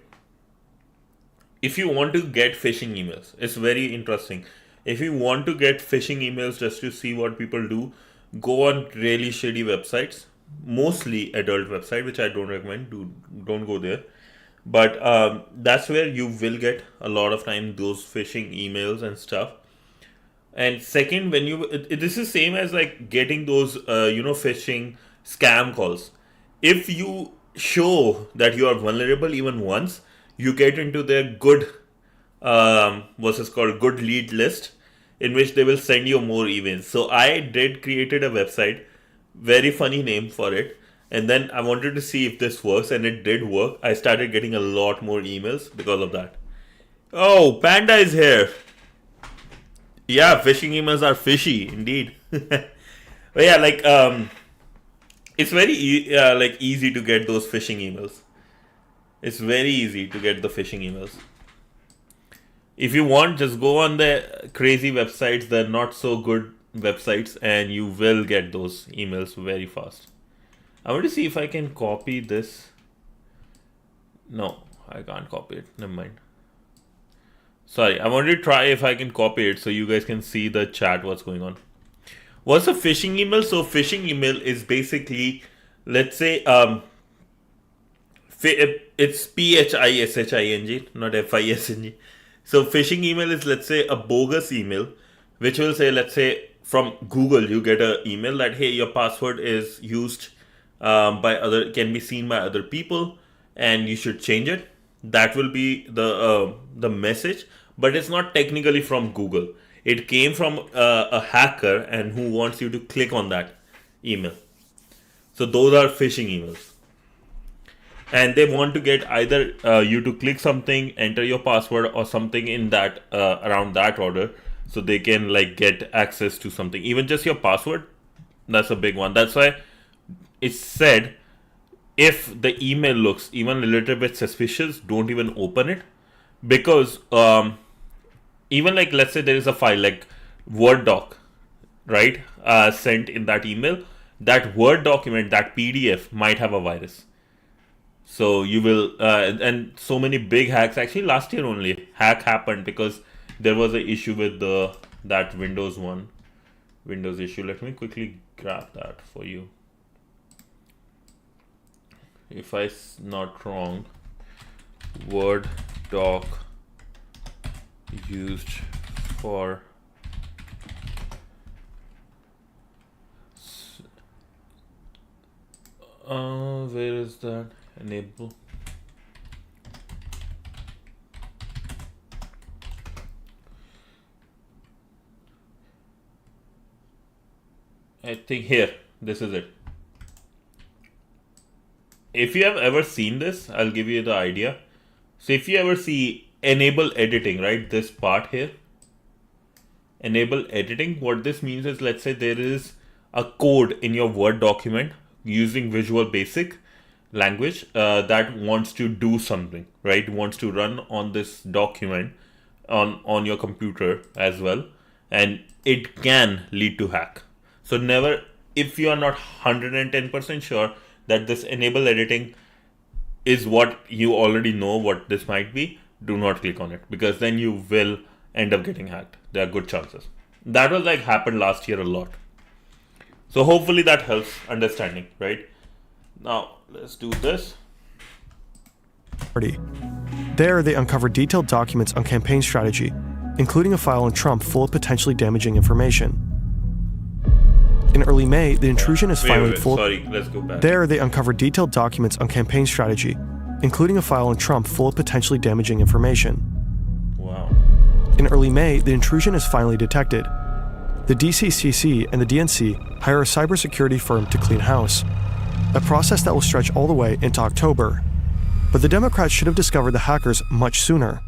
If you want to get phishing emails, it's very interesting. If you want to get phishing emails just to see what people do, go on really shitty websites, mostly adult website, which I don't recommend. Don't go there. But that's where you will get a lot of time those phishing emails and stuff. And second, when this is same as like getting those phishing scam calls. If you show that you are vulnerable even once, you get into their good good lead list, in which they will send you more emails. So I created a website, very funny name for it, and then I wanted to see if this works, and it did work. I started getting a lot more emails because of that. Oh, Panda is here. Yeah, phishing emails are fishy indeed. But yeah, it's very easy to get those phishing emails. It's very easy to get the phishing emails. If you want, just go on the crazy websites, the not so good websites, and you will get those emails very fast. I want to see if I can copy this. No, I can't copy it. Never mind. Sorry, I wanted to try if I can copy it so you guys can see the chat, what's going on. What's a phishing email? So phishing email is basically, let's say, it's PHISHING, not FISNG. So phishing email is, let's say, a bogus email, which will say, let's say, from Google, you get an email that, hey, your password is used can be seen by other people, and you should change it. That will be the message, but it's not technically from Google. It came from a hacker and who wants you to click on that email. So those are phishing emails. And they want to get either you to click something, enter your password or something in that around that order, so they can like get access to something. Even just your password, that's a big one. That's why it's said if the email looks even a little bit suspicious, don't even open it. Because even like, let's say there is a file like Word doc, right, sent in that email, that Word document, that PDF might have a virus. So you will, and so many big hacks, actually last year only, hack happened because there was an issue with that Windows issue. Let me quickly grab that for you. If I'm not wrong, Word doc used for where is that? Enable. I think here, this is it. If you have ever seen this, I'll give you the idea. So if you ever see enable editing, right, this part here, enable editing, what this means is, let's say there is a code in your Word document using Visual Basic language that wants to do something, right, wants to run on this document on your computer as well, and it can lead to hack. So never, if you are not 110% sure that this enable editing is what you already know what this might be, do not click on it, because then you will end up getting hacked. There are good chances. That was like happened last year a lot. So hopefully that helps understanding, right? Now let's do this. There, they uncovered detailed documents on campaign strategy, including a file on Trump full of potentially damaging information. In early May, the intrusion is finally full. Sorry, let's go back. There, they uncovered detailed documents on campaign strategy, including a file on Trump full of potentially damaging information. Wow. In early May, the intrusion is finally detected. The DCCC and the DNC hire a cybersecurity firm to clean house, a process that will stretch all the way into October. But the Democrats should have discovered the hackers much sooner.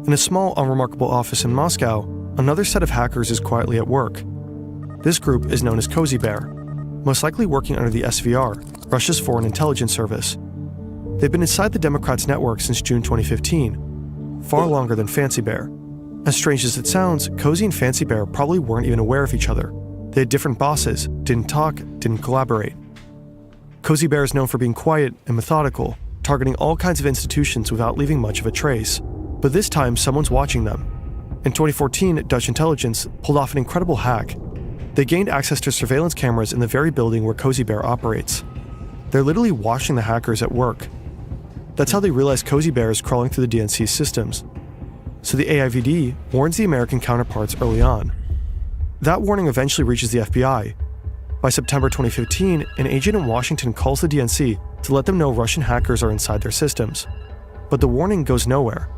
In a small, unremarkable office in Moscow, another set of hackers is quietly at work. This group is known as Cozy Bear, most likely working under the SVR, Russia's foreign intelligence service. They've been inside the Democrats' network since June 2015, far longer than Fancy Bear. As strange as it sounds, Cozy and Fancy Bear probably weren't even aware of each other. They had different bosses, didn't talk, didn't collaborate. Cozy Bear is known for being quiet and methodical, targeting all kinds of institutions without leaving much of a trace. But this time, someone's watching them. In 2014, Dutch intelligence pulled off an incredible hack. They gained access to surveillance cameras in the very building where Cozy Bear operates. They're literally watching the hackers at work. That's how they realize Cozy Bear is crawling through the DNC's systems. So the AIVD warns the American counterparts early on. That warning eventually reaches the FBI. By September 2015, an agent in Washington calls the DNC to let them know Russian hackers are inside their systems. But the warning goes nowhere.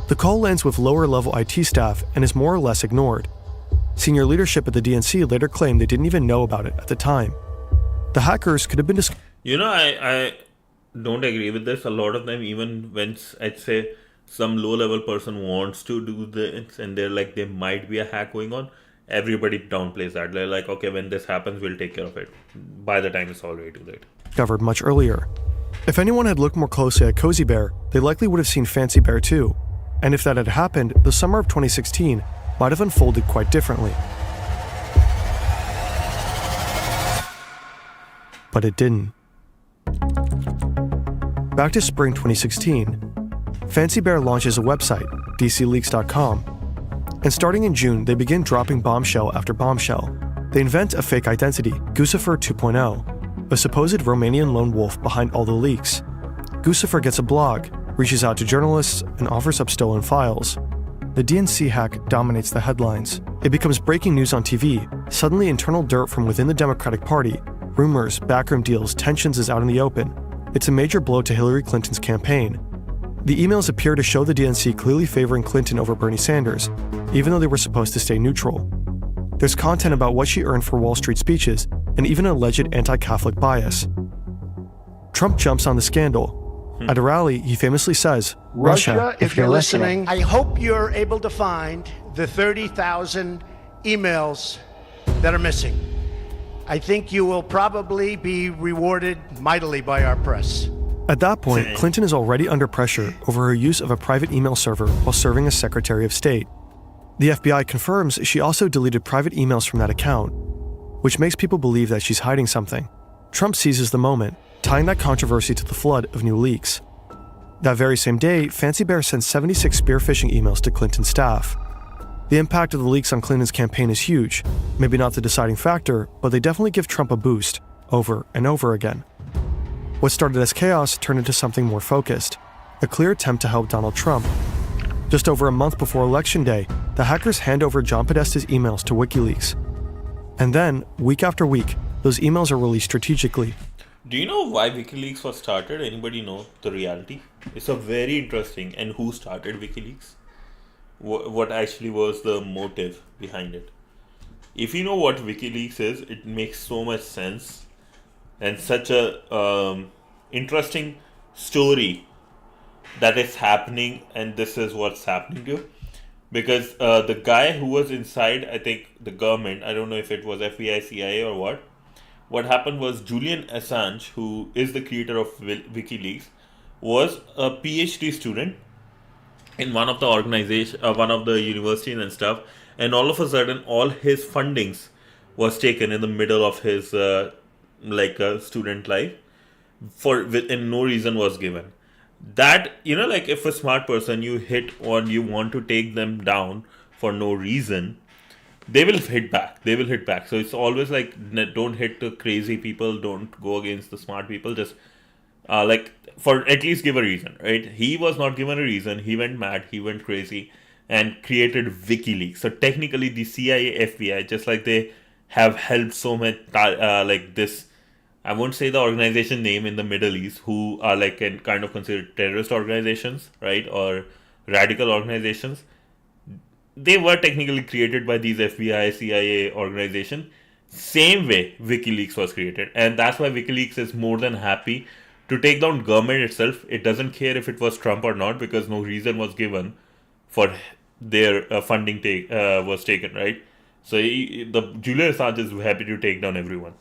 The call lands with lower-level IT staff and is more or less ignored. Senior leadership at the DNC later claimed they didn't even know about it at the time. The hackers could have been I don't agree with this. A lot of them, even when I'd say some low-level person wants to do this and they're like, there might be a hack going on, everybody downplays that. They're like, okay, when this happens, we'll take care of it. By the time it's already too late. Discovered much earlier. If anyone had looked more closely at Cozy Bear, they likely would have seen Fancy Bear too. And if that had happened, the summer of 2016 might have unfolded quite differently. But it didn't. Back to spring 2016, Fancy Bear launches a website, dcleaks.com, and starting in June, they begin dropping bombshell after bombshell. They invent a fake identity, Guccifer 2.0, a supposed Romanian lone wolf behind all the leaks. Guccifer gets a blog, reaches out to journalists, and offers up stolen files. The DNC hack dominates the headlines. It becomes breaking news on TV. Suddenly, internal dirt from within the Democratic Party, rumors, backroom deals, tensions is out in the open. It's a major blow to Hillary Clinton's campaign. The emails appear to show the DNC clearly favoring Clinton over Bernie Sanders, even though they were supposed to stay neutral. There's content about what she earned for Wall Street speeches, and even an alleged anti-Catholic bias. Trump jumps on the scandal. At a rally, he famously says, Russia, if you're listening, I hope you're able to find the 30,000 emails that are missing. I think you will probably be rewarded mightily by our press. At that point, Clinton is already under pressure over her use of a private email server while serving as Secretary of State. The FBI confirms she also deleted private emails from that account, which makes people believe that she's hiding something. Trump seizes the moment, tying that controversy to the flood of new leaks. That very same day, Fancy Bear sends 76 spear phishing emails to Clinton's staff. The impact of the leaks on Clinton's campaign is huge, maybe not the deciding factor, but they definitely give Trump a boost, over and over again. What started as chaos turned into something more focused, a clear attempt to help Donald Trump. Just over a month before Election Day, the hackers hand over John Podesta's emails to WikiLeaks. And then, week after week, those emails are released strategically. Do you know why WikiLeaks was started? Anybody know the reality? It's a very interesting. And who started WikiLeaks? What actually was the motive behind it? If you know what WikiLeaks is, it makes so much sense and such a interesting story that is happening, and this is what's happening to you. Because the guy who was inside, I think the government, I don't know if it was FBI, CIA or what happened was Julian Assange, who is the creator of WikiLeaks, was a PhD student in one of the organization, one of the universities and stuff, and all of a sudden, all his fundings was taken in the middle of his student life, and no reason was given. That, if a smart person you hit on, you want to take them down for no reason, they will hit back. So it's always like, don't hit the crazy people, don't go against the smart people, just for at least give a reason, right? He was not given a reason. He went mad, he went crazy and created WikiLeaks. So technically the CIA, FBI, just like they have helped so much, this, I won't say the organization name in the Middle East, who are kind of considered terrorist organizations, right? Or radical organizations. They were technically created by these FBI, CIA organization. Same way WikiLeaks was created. And that's why WikiLeaks is more than happy to take down government itself. It doesn't care if it was Trump or not, because no reason was given for their funding was taken, right? So the Julian Assange is happy to take down everyone.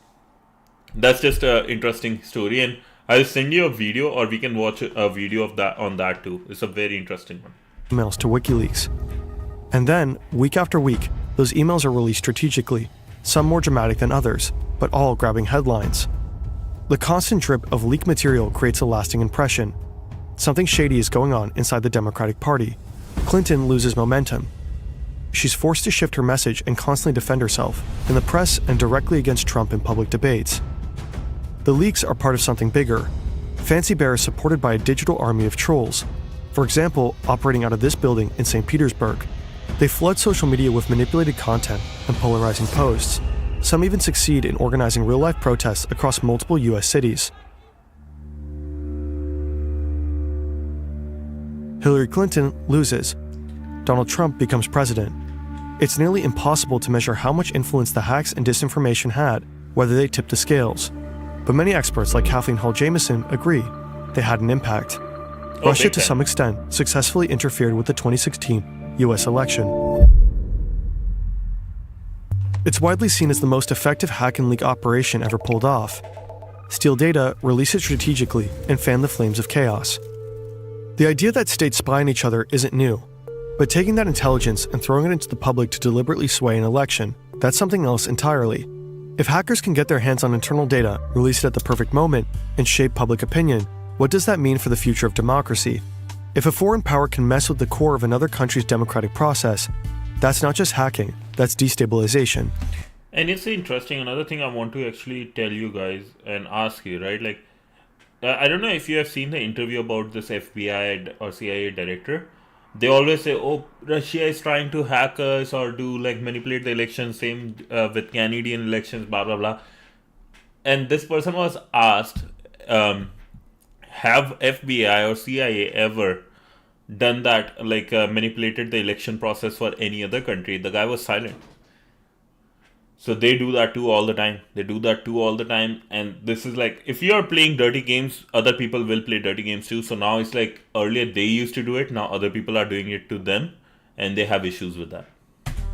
That's just an interesting story, and I'll send you a video, or we can watch a video of that on that too. It's a very interesting one. Emails to WikiLeaks. And then, week after week, those emails are released strategically, some more dramatic than others, but all grabbing headlines. The constant drip of leaked material creates a lasting impression. Something shady is going on inside the Democratic Party. Clinton loses momentum. She's forced to shift her message and constantly defend herself, in the press and directly against Trump in public debates. The leaks are part of something bigger. Fancy Bear is supported by a digital army of trolls, for example, operating out of this building in St. Petersburg. They flood social media with manipulated content and polarizing posts. Some even succeed in organizing real-life protests across multiple US cities. Hillary Clinton loses. Donald Trump becomes president. It's nearly impossible to measure how much influence the hacks and disinformation had, whether they tipped the scales. But many experts like Kathleen Hall Jamieson agree they had an impact. Russia, to some extent, successfully interfered with the 2016 US election. It's widely seen as the most effective hack and leak operation ever pulled off. steal data, release it strategically, and fan the flames of chaos. The idea that states spy on each other isn't new, but taking that intelligence and throwing it into the public to deliberately sway an election, that's something else entirely. If hackers can get their hands on internal data, release it at the perfect moment, and shape public opinion, what does that mean for the future of democracy? If a foreign power can mess with the core of another country's democratic process, that's not just hacking, that's destabilization. And it's interesting, another thing I want to actually tell you guys and ask you, right? Like, I don't know if you have seen the interview about this FBI or CIA director. They always say, oh, Russia is trying to hack us or do like manipulate the elections, same with Canadian elections, blah, blah, blah. And this person was asked, have FBI or CIA ever done that, like manipulated the election process for any other country? The guy was silent. So they do that too all the time. And this is like, if you are playing dirty games, other people will play dirty games too. So now it's like, earlier they used to do it, now other people are doing it to them, and they have issues with that.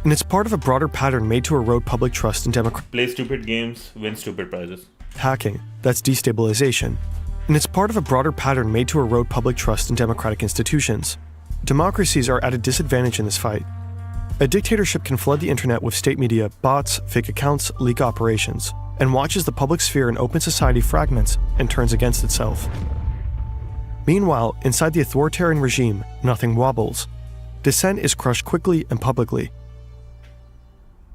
And it's part of a broader pattern made to erode public trust in democracy. Play stupid games, win stupid prizes. Hacking, that's destabilization. And it's part of a broader pattern made to erode public trust in democratic institutions. Democracies are at a disadvantage in this fight. A dictatorship can flood the internet with state media, bots, fake accounts, leak operations, and watches the public sphere and open society fragments and turns against itself. Meanwhile, inside the authoritarian regime, nothing wobbles. Dissent is crushed quickly and publicly.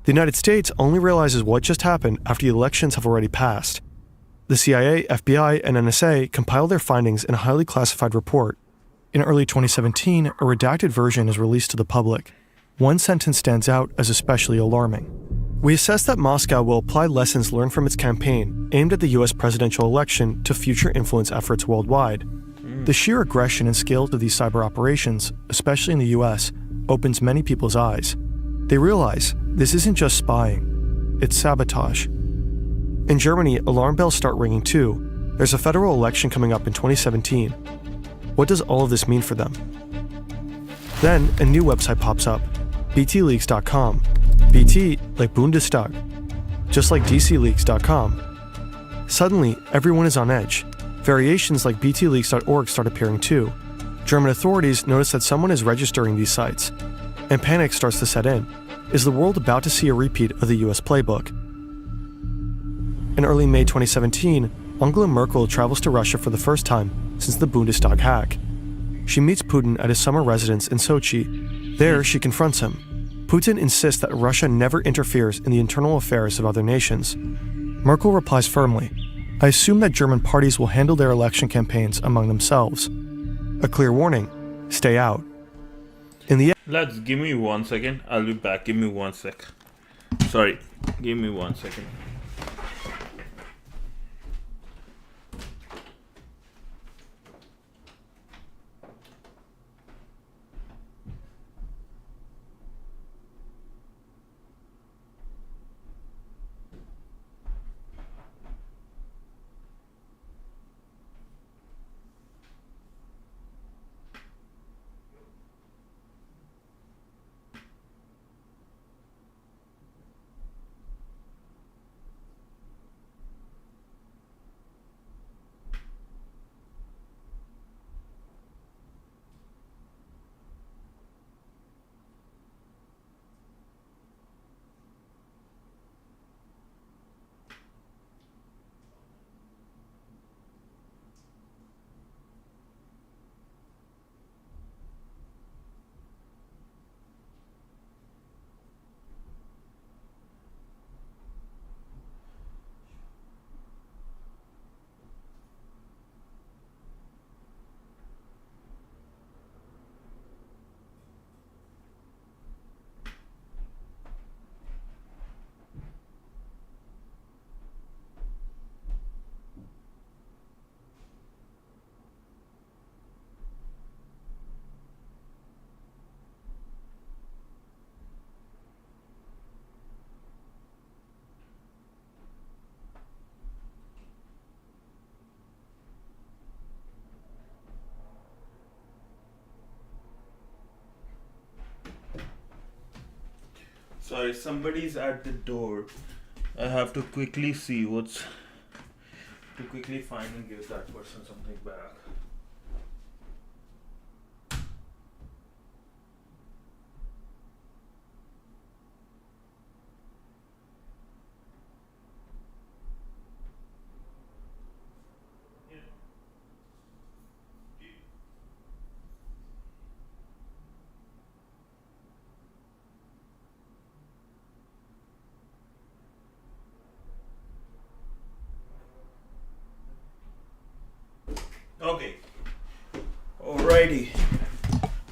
The United States only realizes what just happened after the elections have already passed. The CIA, FBI, and NSA compile their findings in a highly classified report. In early 2017, a redacted version is released to the public. One sentence stands out as especially alarming. We assess that Moscow will apply lessons learned from its campaign aimed at the US presidential election to future influence efforts worldwide. The sheer aggression and scale of these cyber operations, especially in the US, opens many people's eyes. They realize this isn't just spying, it's sabotage. In Germany, alarm bells start ringing too. There's a federal election coming up in 2017. What does all of this mean for them? Then, a new website pops up, btleaks.com. BT like Bundestag, just like dcleaks.com. Suddenly, everyone is on edge. Variations like btleaks.org start appearing too. German authorities notice that someone is registering these sites, and panic starts to set in. Is the world about to see a repeat of the US playbook? In early May 2017, Angela Merkel travels to Russia for the first time since the Bundestag hack. She meets Putin at his summer residence in Sochi. There, she confronts him. Putin insists that Russia never interferes in the internal affairs of other nations. Merkel replies firmly, I assume that German parties will handle their election campaigns among themselves. A clear warning, stay out. In the Lads, give me 1 second. I'll be back. Give me 1 sec. Sorry. Give me 1 second. Sorry, somebody's at the door. I have to quickly see what's to quickly find and give that person something back. Okay. Alrighty.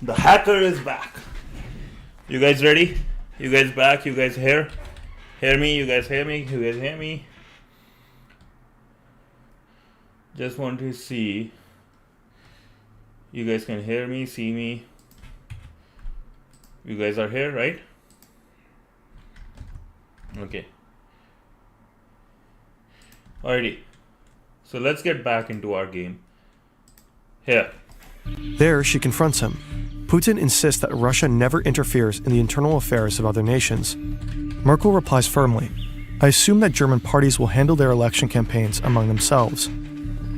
The hacker is back. You guys ready? You guys back? You guys here? Hear me? You guys hear me? You guys hear me? Just want to see. You guys can hear me, see me. You guys are here, right? Okay. Alrighty. So let's get back into our game. Here. There, she confronts him. Putin insists that Russia never interferes in the internal affairs of other nations. Merkel replies firmly, I assume that German parties will handle their election campaigns among themselves.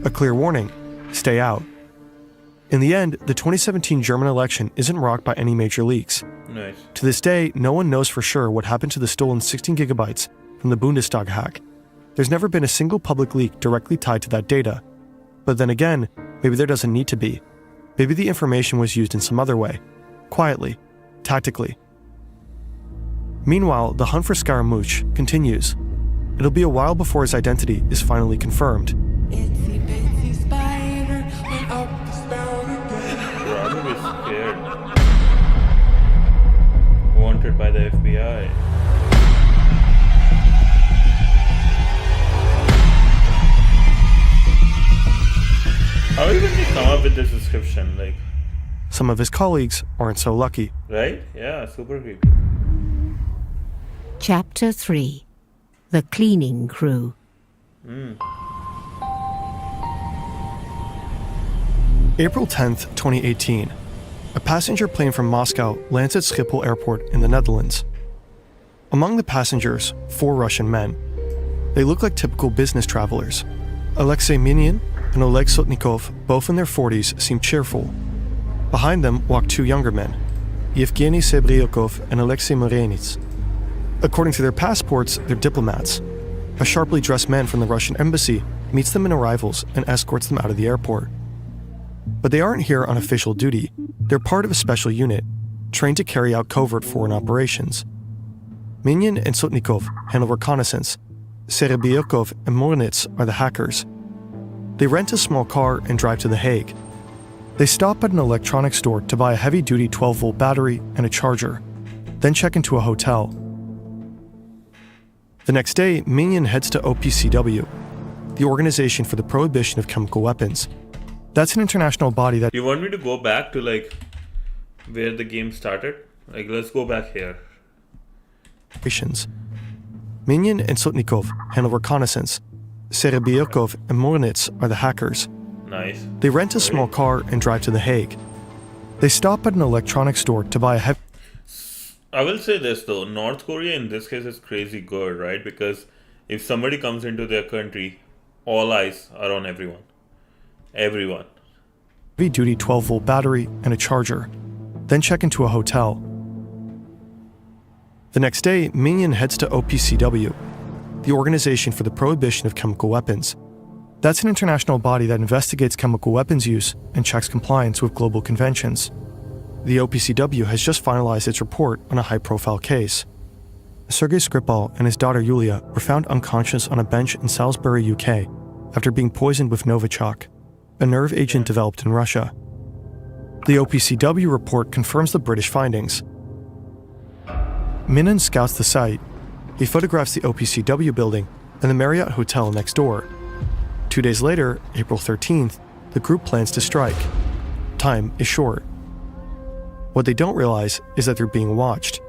A clear warning, stay out. In the end, the 2017 German election isn't rocked by any major leaks. Nice. To this day, no one knows for sure what happened to the stolen 16 gigabytes from the Bundestag hack. There's never been a single public leak directly tied to that data. But then again, maybe there doesn't need to be. Maybe the information was used in some other way. Quietly. Tactically. Meanwhile, the hunt for Scaramouche continues. It'll be a while before his identity is finally confirmed. Robert is scared. Wanted by the FBI. How even did he come up with this description? Like, Some of his colleagues aren't so lucky. right? Yeah, super creepy. Chapter 3: The Cleaning Crew. April 10th, 2018. A passenger plane from Moscow lands at Schiphol Airport in the Netherlands. Among the passengers, 4 Russian men. They look like typical business travelers. Alexei Minin and Oleg Sotnikov, both in their 40s, seem cheerful. Behind them walk 2 younger men, Yevgeny Sebryakov and Alexei Morenits. According to their passports, they're diplomats. A sharply dressed man from the Russian embassy meets them in arrivals and escorts them out of the airport. But they aren't here on official duty. They're part of a special unit, trained to carry out covert foreign operations. Minin and Sotnikov handle reconnaissance. Serebyakov and Morenits are the hackers. They rent a small car and drive to The Hague. They stop at an electronics store to buy a heavy-duty 12-volt battery and a charger, then check into a hotel. The next day, Minin heads to OPCW, the Organization for the Prohibition of Chemical Weapons. That's an international body that You want me to go back to like where the game started? Like, let's go back here. operations. Minin and Sotnikov handle reconnaissance. Serebyakov and Morenits are the hackers. Nice. They rent a small car and drive to The Hague. They stop at an electronics store to buy a heavy... I will say this though, North Korea in this case is crazy good, right? Because if somebody comes into their country, all eyes are on everyone. Everyone. heavy-duty 12-volt battery and a charger, then check into a hotel. The next day, Minin heads to OPCW, the Organization for the Prohibition of Chemical Weapons. That's an international body that investigates chemical weapons use and checks compliance with global conventions. The OPCW has just finalized its report on a high-profile case. Sergei Skripal and his daughter Yulia were found unconscious on a bench in Salisbury, UK, after being poisoned with Novichok, a nerve agent developed in Russia. The OPCW report confirms the British findings. Minin scouts the site. He photographs the OPCW building and the Marriott Hotel next door. 2 days later, April 13th, the group plans to strike. Time is short. What they don't realize is that they're being watched.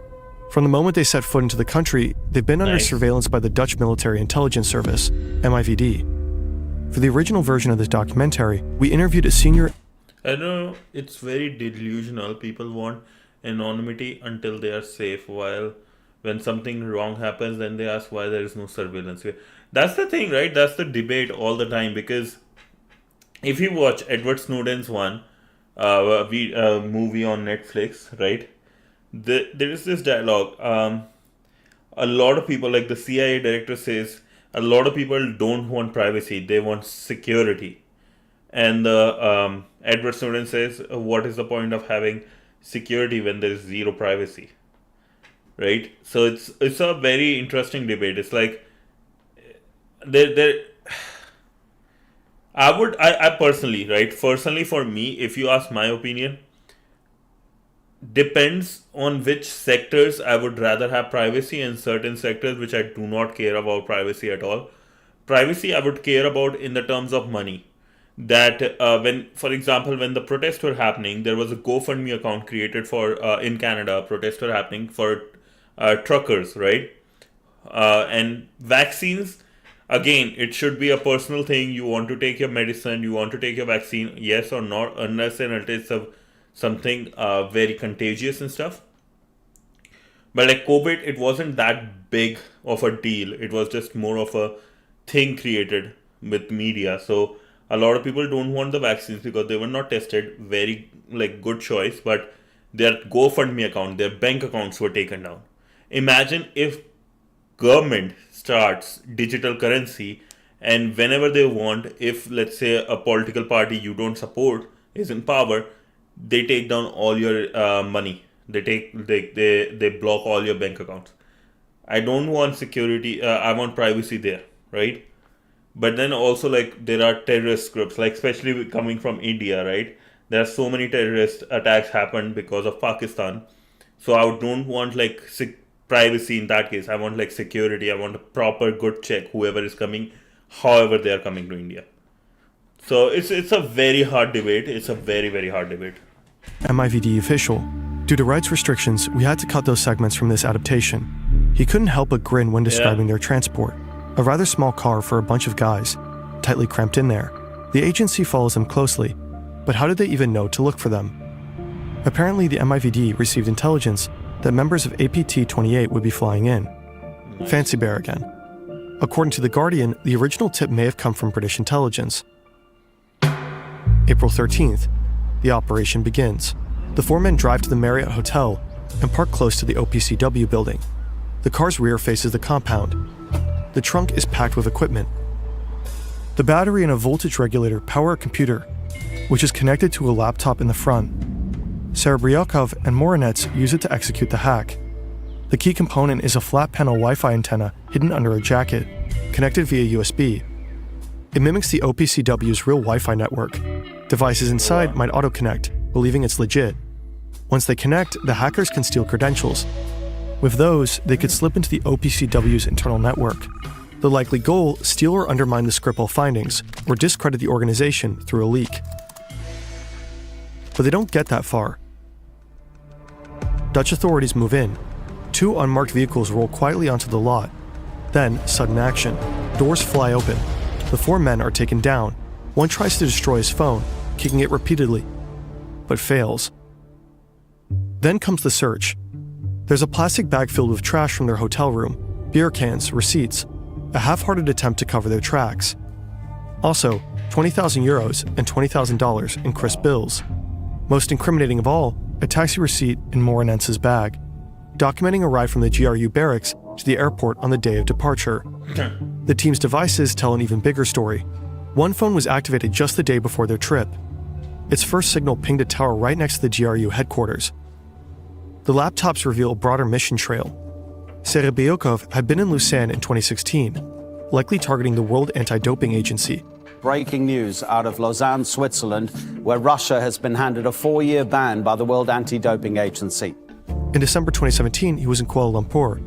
From the moment they set foot into the country, they've been under surveillance by the Dutch Military Intelligence Service, MIVD. For the original version of this documentary, we interviewed a senior... I know it's very delusional. People want anonymity until they are safe, while when something wrong happens, then they ask why there is no surveillance. That's the thing, right? That's the debate all the time, because if you watch Edward Snowden's movie on Netflix, right? There is this dialogue. A lot of people, like the CIA director says, a lot of people don't want privacy; they want security. And Edward Snowden says, "What is the point of having security when there is zero privacy?" Right? So it's a very interesting debate. It's like I personally, right? Personally, for me, if you ask my opinion, depends on which sectors I would rather have privacy, and certain sectors which I do not care about privacy at all. Privacy I would care about in the terms of money. That when, for example, when the protests were happening, there was a GoFundMe account created for in Canada. Protests were happening for truckers, right? And vaccines. Again, it should be a personal thing. You want to take your medicine, you want to take your vaccine, yes or not, unless and until it's something very contagious and stuff. But like COVID, it wasn't that big of a deal. It was just more of a thing created with media. So a lot of people don't want the vaccines because they were not tested. Very like good choice, but their GoFundMe account, their bank accounts were taken down. Imagine if government starts digital currency, and whenever they want, if let's say a political party you don't support is in power, they take down all your money. They block all your bank accounts. I don't want security. I want privacy there, right? But then also, like, there are terrorist groups, like especially coming from India, right? There are so many terrorist attacks happened because of Pakistan. So I don't want like privacy in that case. I want like security. I want a proper good check whoever is coming, however they are coming to India. So it's a very hard debate. It's a very, very hard debate. MIVD official. Due to rights restrictions, we had to cut those segments from this adaptation. He couldn't help but grin when describing their transport. A rather small car for a bunch of guys, tightly cramped in there. The agency follows them closely, but how did they even know to look for them? Apparently, the MIVD received intelligence that members of APT-28 would be flying in. Fancy Bear again. According to The Guardian, the original tip may have come from British intelligence. April 13th, the operation begins. The four men drive to the Marriott Hotel and park close to the OPCW building. The car's rear faces the compound. The trunk is packed with equipment. The battery and a voltage regulator power a computer, which is connected to a laptop in the front. Serebryakov and Morinets use it to execute the hack. The key component is a flat panel Wi-Fi antenna hidden under a jacket, connected via USB. It mimics the OPCW's real Wi-Fi network. Devices inside might auto-connect, believing it's legit. Once they connect, the hackers can steal credentials. With those, they could slip into the OPCW's internal network. The likely goal, steal or undermine the Skripal findings, or discredit the organization through a leak. But they don't get that far. Dutch authorities move in. Two unmarked vehicles roll quietly onto the lot. Then, sudden action. Doors fly open. The four men are taken down. One tries to destroy his phone, kicking it repeatedly, but fails. Then comes the search. There's a plastic bag filled with trash from their hotel room, beer cans, receipts, a half-hearted attempt to cover their tracks. Also, 20,000 euros and $20,000 in crisp bills. Most incriminating of all, a taxi receipt in Morinents's bag, documenting a ride from the GRU barracks to the airport on the day of departure. The team's devices tell an even bigger story. One phone was activated just the day before their trip. Its first signal pinged a tower right next to the GRU headquarters. The laptops reveal a broader mission trail. Serebryakov had been in Lausanne in 2016, likely targeting the World Anti-Doping Agency. Breaking news out of Lausanne, Switzerland, where Russia has been handed a 4-year ban by the World Anti-Doping Agency. In December 2017, he was in Kuala Lumpur,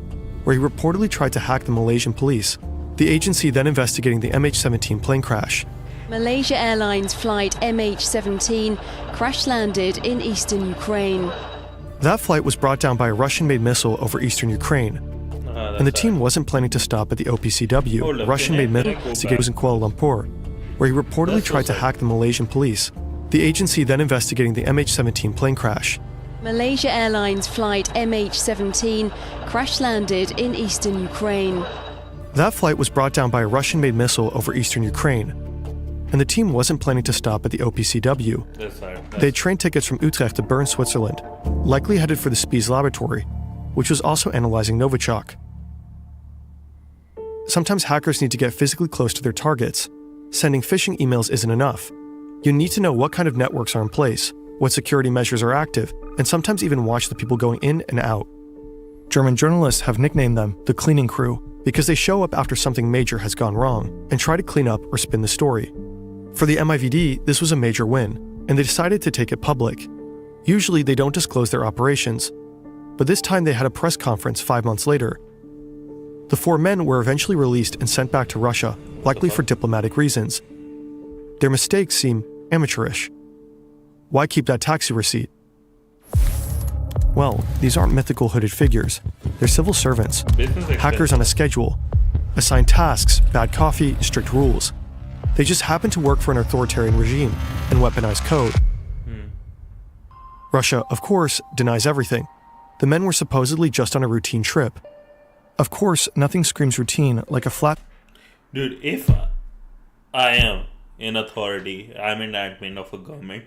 where he reportedly tried to hack the Malaysian police, the agency then investigating the MH17 plane crash. Malaysia Airlines flight MH17 crash-landed in eastern Ukraine. That flight was brought down by a Russian-made missile over eastern Ukraine. And the team wasn't planning to stop at the OPCW. Russian-made missile was in Kuala Lumpur, where he reportedly tried to hack the Malaysian police, the agency then investigating the MH17 plane crash. Malaysia Airlines flight MH17 crash-landed in eastern Ukraine. That flight was brought down by a Russian-made missile over eastern Ukraine, and the team wasn't planning to stop at the OPCW. They had train tickets from Utrecht to Bern, Switzerland, likely headed for the Spies laboratory, which was also analyzing Novichok. Sometimes hackers need to get physically close to their targets. Sending phishing emails isn't enough. You need to know what kind of networks are in place, what security measures are active, and sometimes even watch the people going in and out. German journalists have nicknamed them the cleaning crew because they show up after something major has gone wrong and try to clean up or spin the story. For the MIVD, this was a major win, and they decided to take it public. Usually they don't disclose their operations, but this time they had a press conference 5 months later. The 4 men were eventually released and sent back to Russia, likely for diplomatic reasons. Their mistakes seem amateurish. Why keep that taxi receipt? Well, these aren't mythical hooded figures. They're civil servants, hackers on a schedule, assigned tasks, bad coffee, strict rules. They just happen to work for an authoritarian regime and weaponize code. Russia, of course, denies everything. The men were supposedly just on a routine trip. Of course, nothing screams routine like a flat... Dude, if I am in authority, I'm an admin of a government,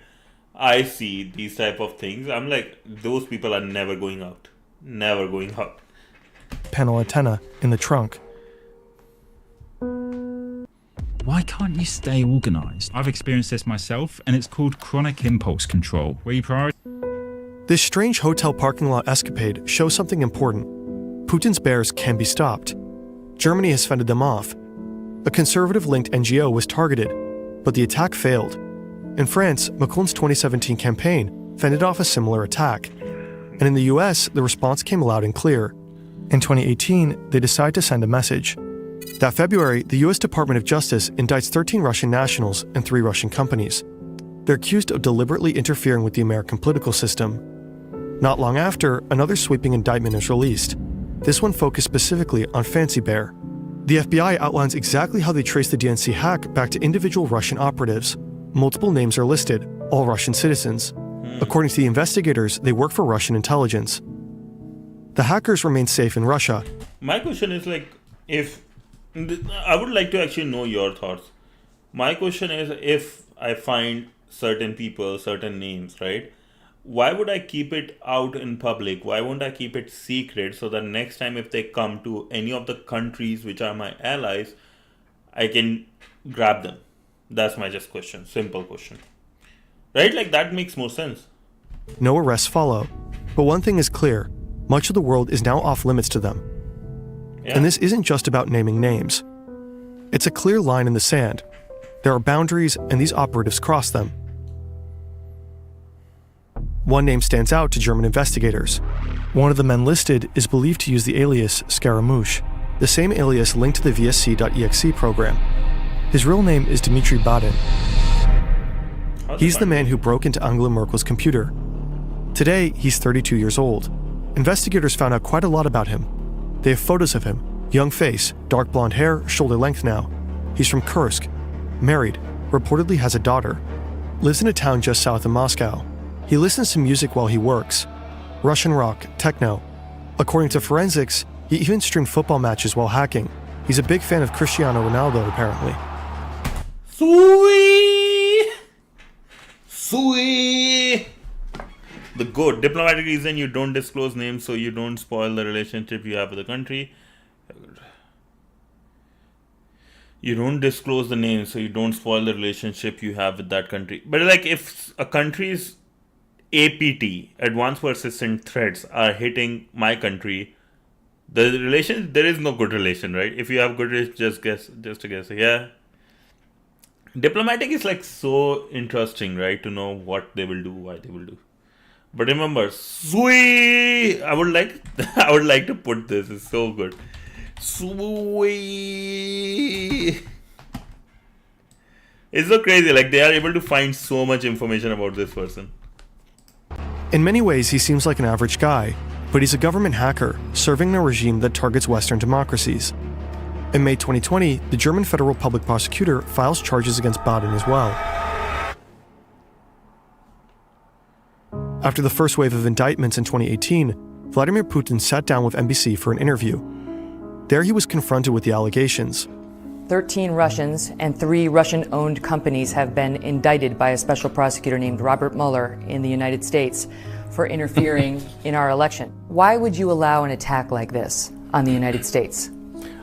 I see these type of things, I'm like, those people are never going out. Never going out. Panel antenna in the trunk. Why can't you stay organized? I've experienced this myself, and it's called chronic impulse control, where you prioritize... This strange hotel parking lot escapade shows something important. Putin's bears can be stopped. Germany has fended them off. A conservative-linked NGO was targeted, but the attack failed. In France, Macron's 2017 campaign fended off a similar attack. And in the US, the response came loud and clear. In 2018, they decided to send a message. That February, the US Department of Justice indicts 13 Russian nationals and 3 Russian companies. They're accused of deliberately interfering with the American political system. Not long after, another sweeping indictment is released. This one focused specifically on Fancy Bear. The FBI outlines exactly how they traced the DNC hack back to individual Russian operatives. Multiple names are listed, all Russian citizens. According to the investigators, they work for Russian intelligence. The hackers remain safe in Russia. My question is like, if I would like to actually know your thoughts. My question is, if I find certain people, certain names, right? Why would I keep it out in public? Why won't I keep it secret so that next time if they come to any of the countries which are my allies, I can grab them? That's my just question. Simple question. Right? Like that makes more sense. No arrests follow. But one thing is clear. Much of the world is now off limits to them. Yeah. And this isn't just about naming names. It's a clear line in the sand. There are boundaries and these operatives cross them. One name stands out to German investigators. One of the men listed is believed to use the alias Scaramouche, the same alias linked to the VSC.exe program. His real name is Dmitry Badin. He's the man who broke into Angela Merkel's computer. Today, he's 32 years old. Investigators found out quite a lot about him. They have photos of him, young face, dark blonde hair, shoulder length now. He's from Kursk, married, reportedly has a daughter, lives in a town just south of Moscow. He listens to music while he works. Russian rock, techno. According to forensics, he even streamed football matches while hacking. He's a big fan of Cristiano Ronaldo, apparently. Sweet. The GOAT. Diplomatic reason, you don't disclose names so you don't spoil the relationship you have with the country. You don't disclose the names so you don't spoil the relationship you have with that country. But like if a country's APT, advanced persistent threats, are hitting my country, the relation, there is no good relation, right? If you have good relation, just a guess. Yeah. Diplomatic is like so interesting, right? To know what they will do, why they will do. But remember, sweet. I would like to put this. It's so good. Sweet. It's so crazy. Like they are able to find so much information about this person. In many ways, he seems like an average guy, but he's a government hacker serving in a regime that targets Western democracies. In May 2020, the German federal public prosecutor files charges against Badin as well. After the first wave of indictments in 2018, Vladimir Putin sat down with NBC for an interview. There he was confronted with the allegations. 13 Russians and 3 Russian-owned companies have been indicted by a special prosecutor named Robert Mueller in the United States for interfering in our election. Why would you allow an attack like this on the United States?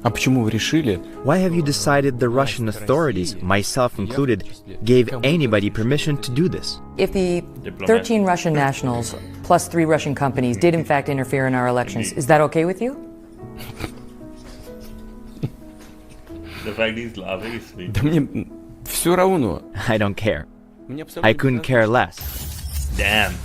Why have you decided the Russian authorities, myself included, gave anybody permission to do this? If the 13 Russian nationals plus 3 Russian companies did in fact interfere in our elections, is that okay with you? The fact he's laughing is sweet. I don't care. I couldn't care less. Damn.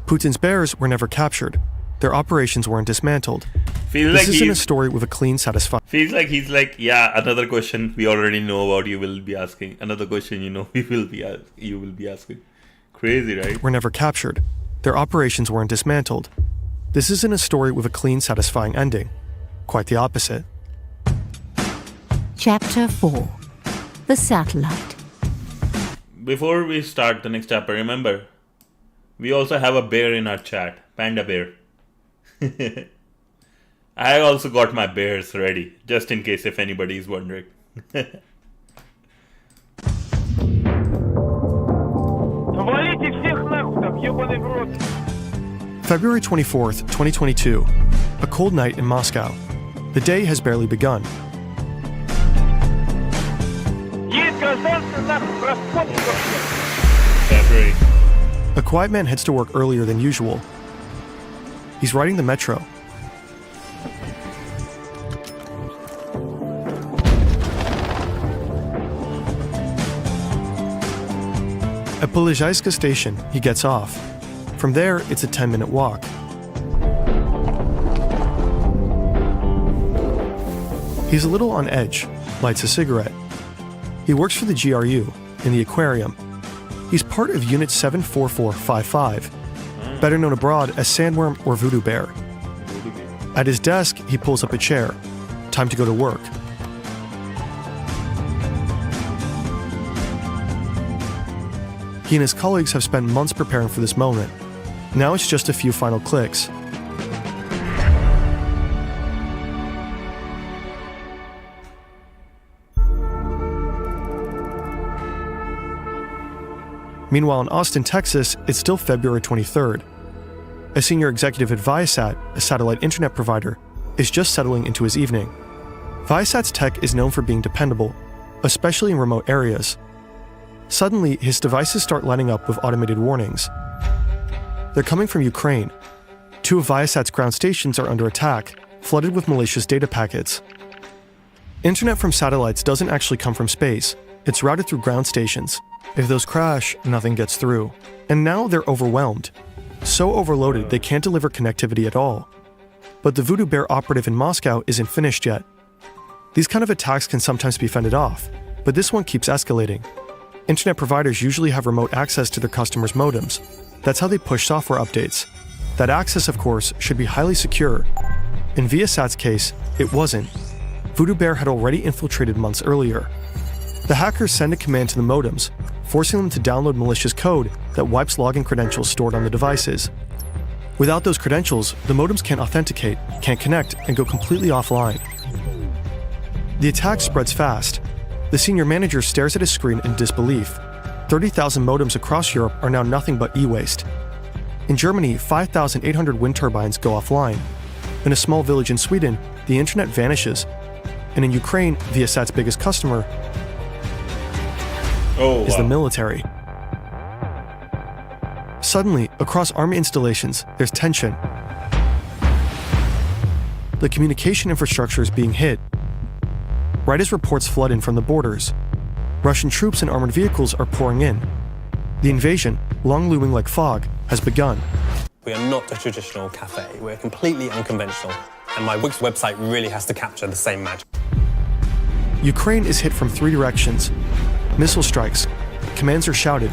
Putin's bears were never captured. Their operations weren't dismantled. This isn't a story with a clean, satisfying... Feels like he's like, yeah, another question we already know about you will be asking. Another question you will be asking. Crazy, right? Were never captured. Their operations weren't dismantled. This isn't a story with a clean, satisfying ending. Quite the opposite. Chapter 4. The Satellite. Before we start the next chapter, remember, we also have a bear in our chat. Panda bear. I also got my bears ready, just in case if anybody is wondering. February 24th, 2022. A cold night in Moscow. The day has barely begun. February. A quiet man heads to work earlier than usual. He's riding the metro. At Polizhayska station, he gets off. From there, it's a 10-minute walk. He's a little on edge, lights a cigarette. He works for the GRU, in the aquarium. He's part of Unit 74455, better known abroad as Sandworm or Voodoo Bear. At his desk, he pulls up a chair. Time to go to work. He and his colleagues have spent months preparing for this moment. Now it's just a few final clicks. Meanwhile, in Austin, Texas, it's still February 23rd. A senior executive at Viasat, a satellite internet provider, is just settling into his evening. Viasat's tech is known for being dependable, especially in remote areas. Suddenly, his devices start lighting up with automated warnings. They're coming from Ukraine. 2 of Viasat's ground stations are under attack, flooded with malicious data packets. Internet from satellites doesn't actually come from space. It's routed through ground stations. If those crash, nothing gets through. And now they're overwhelmed. So overloaded they can't deliver connectivity at all. But the Voodoo Bear operative in Moscow isn't finished yet. These kind of attacks can sometimes be fended off, but this one keeps escalating. Internet providers usually have remote access to their customers' modems. That's how they push software updates. That access, of course, should be highly secure. In Viasat's case, it wasn't. Voodoo Bear had already infiltrated months earlier. The hackers send a command to the modems, forcing them to download malicious code that wipes login credentials stored on the devices. Without those credentials, the modems can't authenticate, can't connect, and go completely offline. The attack spreads fast. The senior manager stares at his screen in disbelief. 30,000 modems across Europe are now nothing but e-waste. In Germany, 5,800 wind turbines go offline. In a small village in Sweden, the internet vanishes. And in Ukraine, Viasat's biggest customer is the military. Suddenly, across army installations, there's tension. The communication infrastructure is being hit. Right as reports flood in from the borders, Russian troops and armored vehicles are pouring in. The invasion, long looming like fog, has begun. We are not a traditional cafe. We're completely unconventional. And my Wix website really has to capture the same magic. Ukraine is hit from 3 directions. Missile strikes, commands are shouted.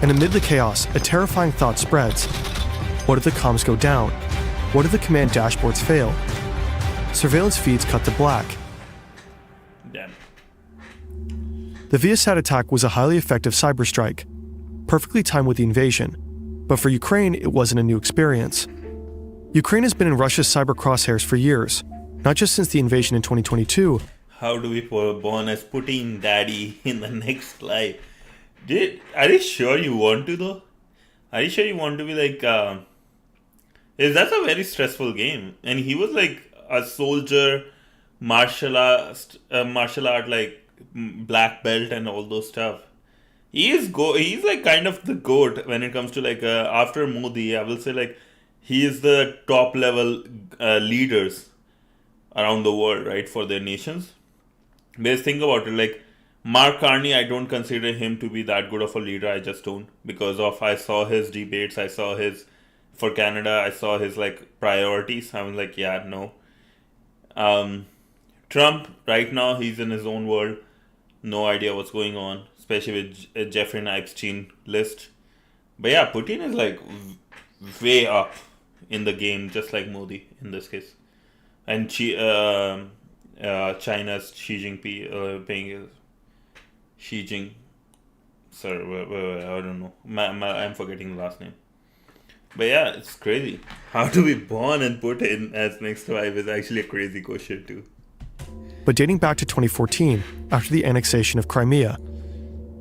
And amid the chaos, a terrifying thought spreads. What if the comms go down? What if the command dashboards fail? Surveillance feeds cut to black. Damn. The Viasat attack was a highly effective cyber strike, perfectly timed with the invasion. But for Ukraine, it wasn't a new experience. Ukraine has been in Russia's cyber crosshairs for years, not just since the invasion in 2022. How do we born as Putin daddy in the next life? Are you sure you want to though? Are you sure you want to be like? That's a very stressful game, and he was like a soldier, martial art like black belt and all those stuff. He's like kind of the GOAT when it comes to like after Modi. I will say like he is the top level leaders around the world, right, for their nations. Because think about it, like Mark Carney, I don't consider him to be that good of a leader. I just don't, because I saw his debates, I saw his for Canada, I saw his like priorities. I was like, yeah, no. Trump right now, he's in his own world, no idea what's going on, especially with Jeffrey Epstein list. But yeah, Putin is like way up in the game, just like Modi in this case. And China's Xi Jinping, Xi Jing, sir, I don't know. I'm forgetting the last name. But yeah, it's crazy. How to be born and put in as next wife is actually a crazy question too. But dating back to 2014, after the annexation of Crimea,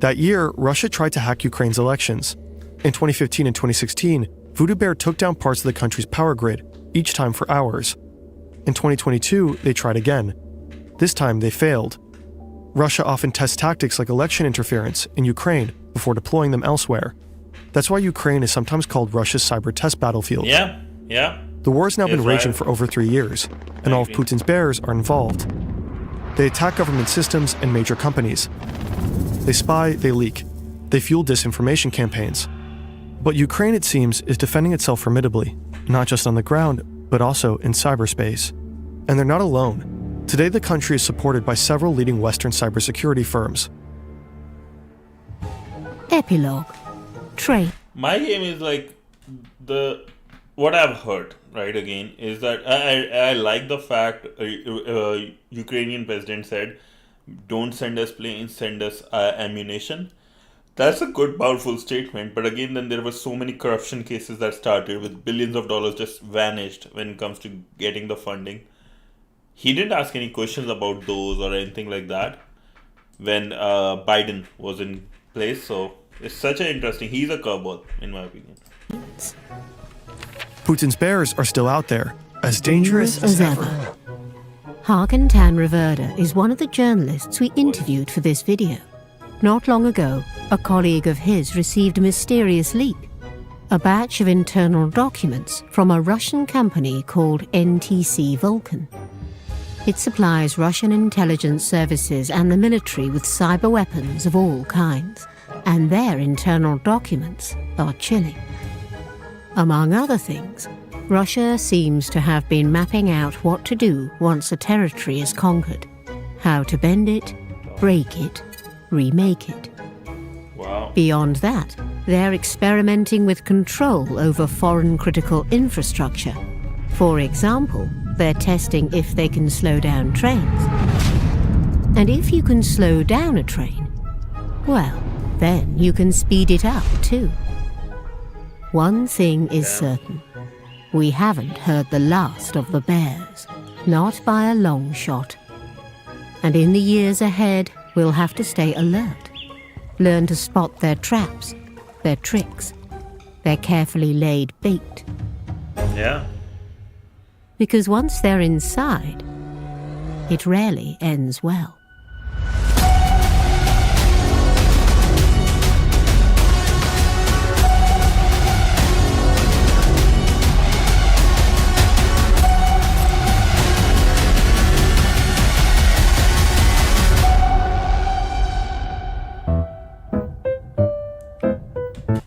that year, Russia tried to hack Ukraine's elections. In 2015 and 2016, Voodoo Bear took down parts of the country's power grid, each time for hours. In 2022, they tried again. This time, they failed. Russia often tests tactics like election interference in Ukraine before deploying them elsewhere. That's why Ukraine is sometimes called Russia's cyber test battlefield. Yeah. The war has now been raging right. for over 3 years, and all of Putin's bears are involved. They attack government systems and major companies. They spy, they leak. They fuel disinformation campaigns. But Ukraine, it seems, is defending itself formidably, not just on the ground, but also in cyberspace. And they're not alone. Today, the country is supported by several leading Western cybersecurity firms. Epilogue. Trade. My game is like what I've heard, right, again, is that I like the fact Ukrainian president said, don't send us planes, send us ammunition. That's a good, powerful statement. But again, then there were so many corruption cases that started with billions of dollars just vanished when it comes to getting the funding. He didn't ask any questions about those or anything like that when Biden was in place. So it's such an interesting, he's a curveball in my opinion. Putin's bears are still out there, as dangerous as ever. Hakan Tanriverda is one of the journalists we interviewed for this video. Not long ago, a colleague of his received a mysterious leak. A batch of internal documents from a Russian company called NTC Vulcan. It supplies Russian intelligence services and the military with cyber weapons of all kinds, and their internal documents are chilling. Among other things, Russia seems to have been mapping out what to do once a territory is conquered, how to bend it, break it, remake it. Wow. Beyond that, they're experimenting with control over foreign critical infrastructure. For example, they're testing if they can slow down trains. And if you can slow down a train, well, then you can speed it up too. One thing is certain. We haven't heard the last of the bears, not by a long shot. And in the years ahead, we'll have to stay alert, learn to spot their traps, their tricks, their carefully laid bait. Yeah. Because once they're inside, it rarely ends well.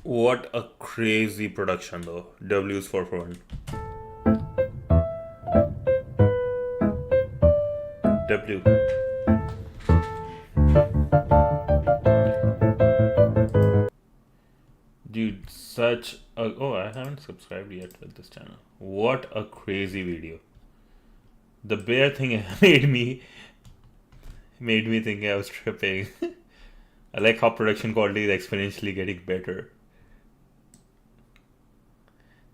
What a crazy production though. W's 441. W. Dude, such a... Oh, I haven't subscribed yet with this channel. What a crazy video. The bear thing made me think I was tripping. I like how production quality is exponentially getting better.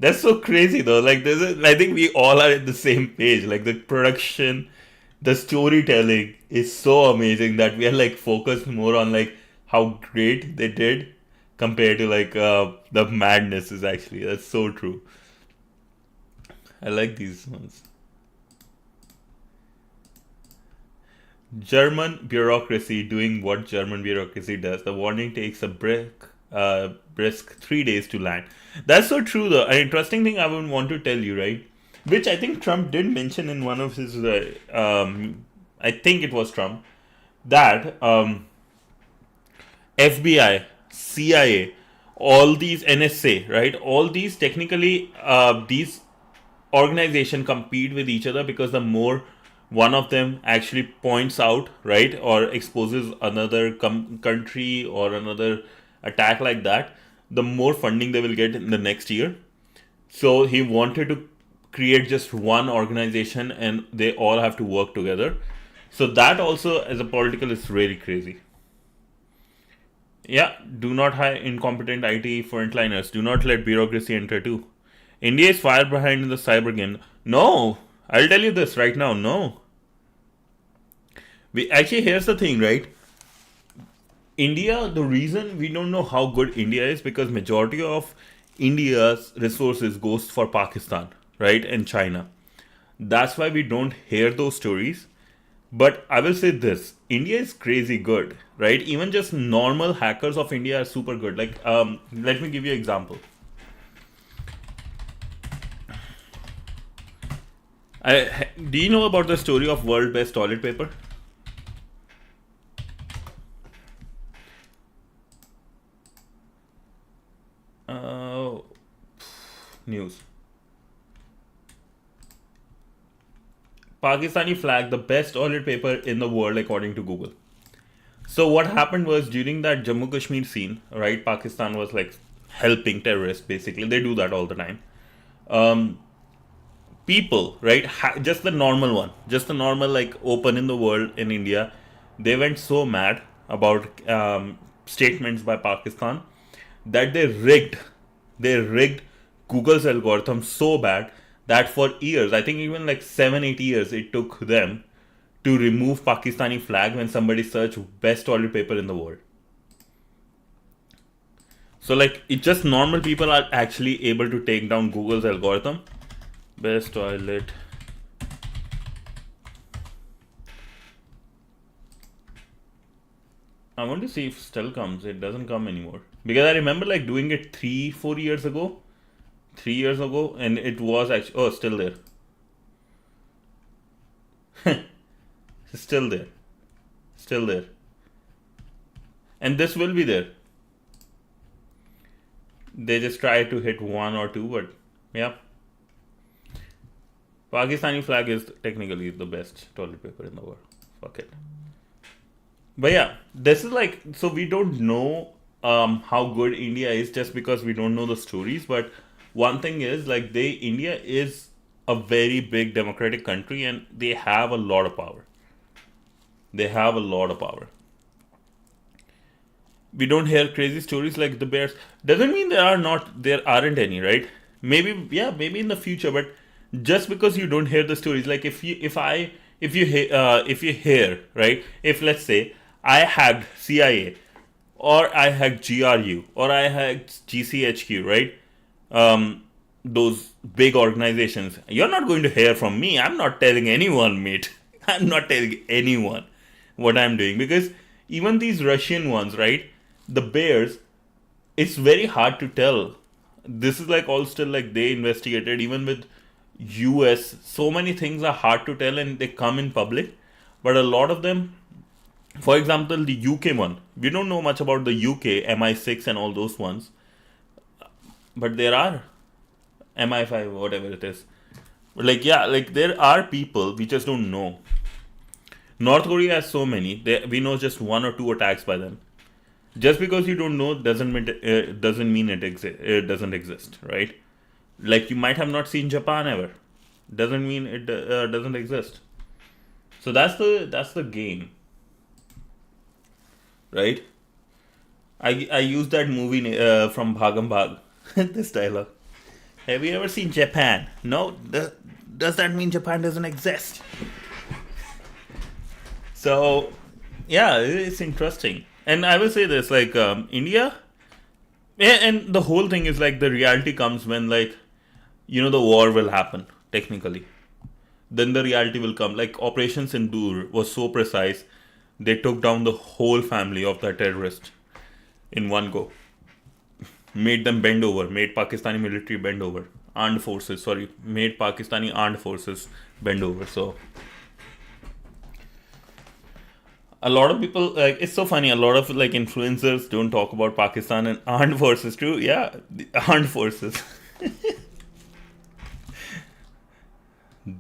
That's so crazy though. Like I think we all are at the same page. Like the production, the storytelling is so amazing that we are like focused more on like how great they did compared to like the madness is actually. That's so true. I like these ones. German bureaucracy doing what German bureaucracy does. The warning takes a brisk 3 days to land. That's so true though. An interesting thing I would want to tell you, right? Which I think Trump did mention in one of his, I think it was Trump, that FBI, CIA, all these NSA, right? All these technically, these organizations compete with each other because the more one of them actually points out, right, or exposes another country or another attack like that, the more funding they will get in the next year. So he wanted to create just one organization and they all have to work together. So that also as a political is really crazy. Yeah, do not hire incompetent IT frontliners. Do not let bureaucracy enter too. India is far behind in the cyber game. No, I'll tell you this right now. No. Here's the thing, right? India, the reason we don't know how good India is because majority of India's resources goes for Pakistan, right, and China. That's why we don't hear those stories. But I will say this, India is crazy good, right? Even just normal hackers of India are super good. Like, let me give you an example. Do you know about the story of world best toilet paper? News. Pakistani flag the best toilet paper in the world according to Google. So what happened was during that Jammu Kashmir scene, right? Pakistan was like helping terrorists basically. They do that all the time. People, right? Just the normal one, just the normal like open in the world in India. They went so mad about statements by Pakistan that they rigged Google's algorithm so bad that for years, I think even like 7-8 years, it took them to remove Pakistani flag when somebody searched best toilet paper in the world. So like it's just normal people are actually able to take down Google's algorithm. Best toilet. I want to see if it still comes. It doesn't come anymore. Because I remember like doing it 3-4 years ago. 3 years ago, and it was actually still there. Still there, and this will be there. They just try to hit 1 or 2, but yeah, Pakistani flag is technically the best toilet paper in the world. Fuck it. But yeah, this is like, so we don't know how good India is just because we don't know the stories, but one thing is like India is a very big democratic country and they have a lot of power. We don't hear crazy stories like the bears. Doesn't mean there aren't any, right? Maybe in the future, but just because you don't hear the stories, like if you hear, right? If let's say I hacked CIA or I hacked GRU or I hacked GCHQ, right? Those big organizations, you're not going to hear from me. I'm not telling anyone, mate. I'm not telling anyone what I'm doing, because even these Russian ones, right? The bears, it's very hard to tell. This is like all still like they investigated. Even with US, so many things are hard to tell and they come in public. But a lot of them, for example, the UK one, we don't know much about the UK, MI6 and all those ones. But there are MI5, whatever it is. Like, yeah, like there are people, we just don't know. North Korea has so many. We know just 1 or 2 attacks by them. Just because you don't know doesn't mean it doesn't exist, right? Like you might have not seen Japan ever. Doesn't mean it doesn't exist. So that's the game, right? I used that movie from Bhagam Bhag. This dialogue. Have you ever seen Japan? No? Does that mean Japan doesn't exist? So, yeah, it's interesting. And I will say this, like, India, and the whole thing is like the reality comes when, like, you know, the war will happen, technically. Then the reality will come. Like, Operation Sindoor was so precise, they took down the whole family of the terrorist in one go. Made them bend over, made Pakistani military bend over. Made Pakistani armed forces bend over. So, a lot of people, like, it's so funny, a lot of, like, influencers don't talk about Pakistan and armed forces too. Yeah, the armed forces.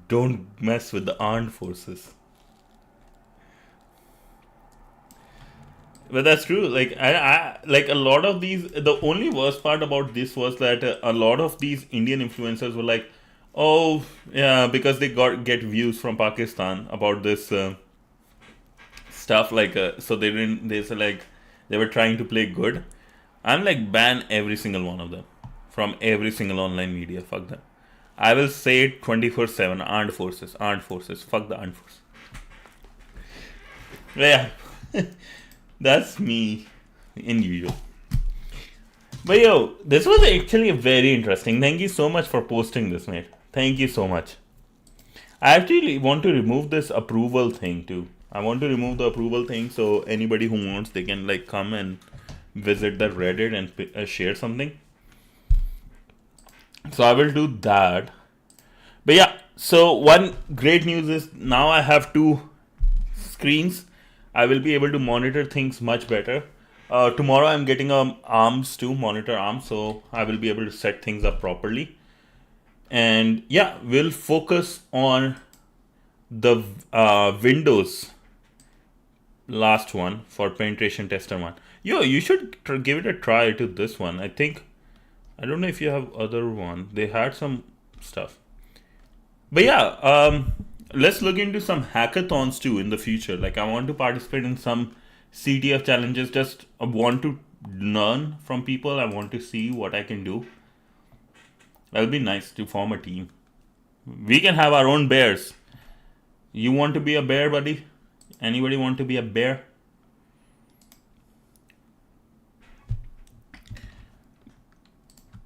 Don't mess with the armed forces. But that's true. Like, I like a lot of these. The only worst part about this was that a lot of these Indian influencers were like, "Oh, yeah," because they get views from Pakistan about this stuff. Like, so they didn't. They were trying to play good. I'm like, ban every single one of them from every single online media. Fuck them. I will say it 24/7. Armed forces. Fuck the armed forces. Yeah. That's me in usual. But yo, this was actually very interesting. Thank you so much for posting this, mate. Thank you so much. I actually want to remove this approval thing too. I want to remove the approval thing so anybody who wants, they can like come and visit the Reddit and share something. So I will do that. But yeah, so one great news is now I have 2 screens. I will be able to monitor things much better. Tomorrow I'm getting arms to monitor arms, so I will be able to set things up properly. And yeah, we'll focus on the Windows last one for penetration tester one. Yo, you should give it a try to this one. I don't know if you have other one. They had some stuff. But yeah, let's look into some hackathons too in the future. Like, I want to participate in some CTF challenges. Just I want to learn from people. I want to see what I can do. That'll be nice to form a team. We can have our own bears. You want to be a bear, buddy? Anybody want to be a bear?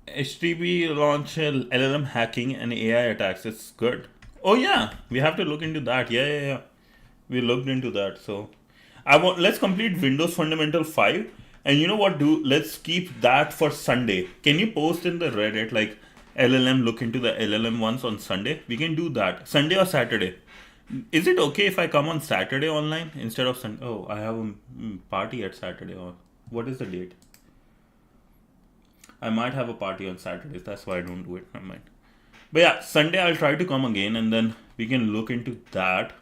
HTTP launch LLM hacking and AI attacks. It's good. Oh yeah, we have to look into that. Yeah. We looked into that. So let's complete Windows Fundamental 5. And you know what? Let's keep that for Sunday. Can you post in the Reddit like LLM, look into the LLM ones on Sunday? We can do that. Sunday or Saturday. Is it okay if I come on Saturday online instead of Sunday? Oh, I have a party at Saturday. Or what is the date? I might have a party on Saturdays. That's why I don't do it. Never mind. But yeah, Sunday I'll try to come again and then we can look into that.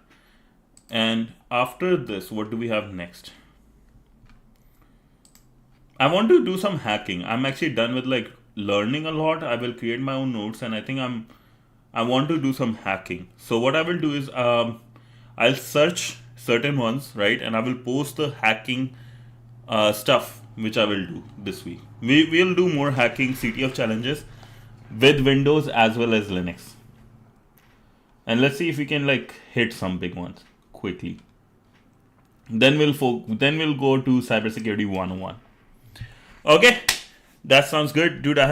And after this, what do we have next? I want to do some hacking. I'm actually done with like learning a lot. I will create my own notes and I think I want to do some hacking. So what I will do is I'll search certain ones, right? And I will post the hacking stuff which I will do this week. We'll do more hacking CTF challenges with Windows as well as Linux. And let's see if we can like hit some big ones quickly. Then we'll go to Cybersecurity 101. Okay, that sounds good. Dude, I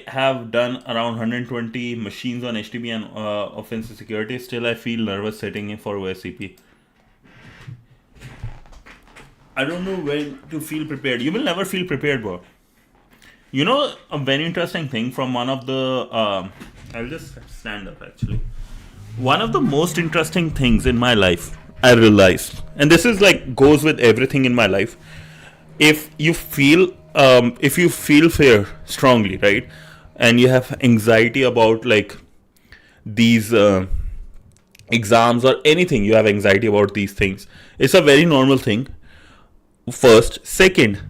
have done around 120 machines on HTTP and offensive security. Still, I feel nervous setting in for OSCP. I don't know when to feel prepared. You will never feel prepared, bro. You know, a very interesting thing from one of the... I'll just stand up, actually. One of the most interesting things in my life, I realized, and this is like, goes with everything in my life. If you feel fear strongly, right? And you have anxiety about like these exams or anything, you have anxiety about these things. It's a very normal thing. First. Second,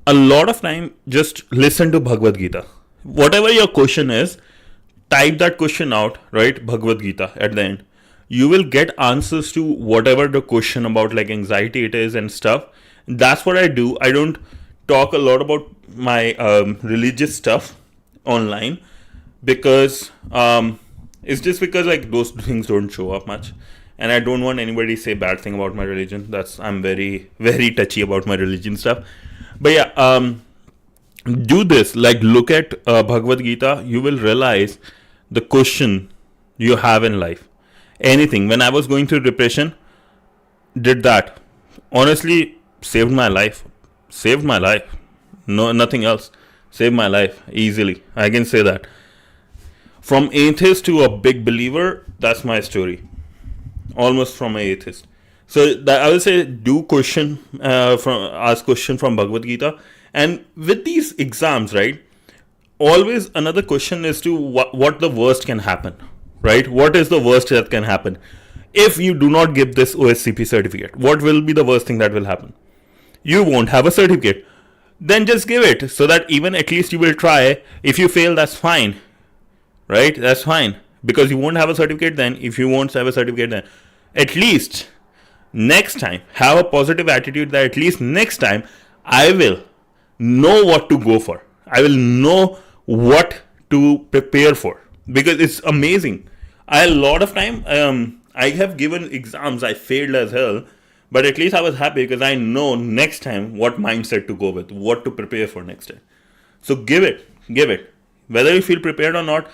a lot of time, just listen to Bhagavad Gita. Whatever your question is, type that question out, right? Bhagavad Gita at the end. You will get answers to whatever the question about like anxiety it is and stuff. That's what I do. I don't talk a lot about my religious stuff online because it's just because like those things don't show up much, and I don't want anybody to say bad thing about my religion. I'm very, very touchy about my religion stuff. But yeah, do this, like look at Bhagavad Gita. You will realize the question you have in life. Anything. When I was going through depression, did that. Honestly, saved my life. No, nothing else. Saved my life easily. I can say that. From atheist to a big believer, that's my story. Almost from an atheist. So that I will say, ask question from Bhagavad Gita. And with these exams, right, always another question is to what the worst can happen, right? What is the worst that can happen? If you do not give this OSCP certificate, what will be the worst thing that will happen? You won't have a certificate. Then just give it so that even at least you will try. If you fail, that's fine, right? That's fine because you won't have a certificate then. If you won't have a certificate then, at least next time, have a positive attitude that at least next time I will know what to go for. I will know what to prepare for because it's amazing. A lot of time, I have given exams, I failed as hell, but at least I was happy because I know next time what mindset to go with, what to prepare for next time. So give it. Whether you feel prepared or not,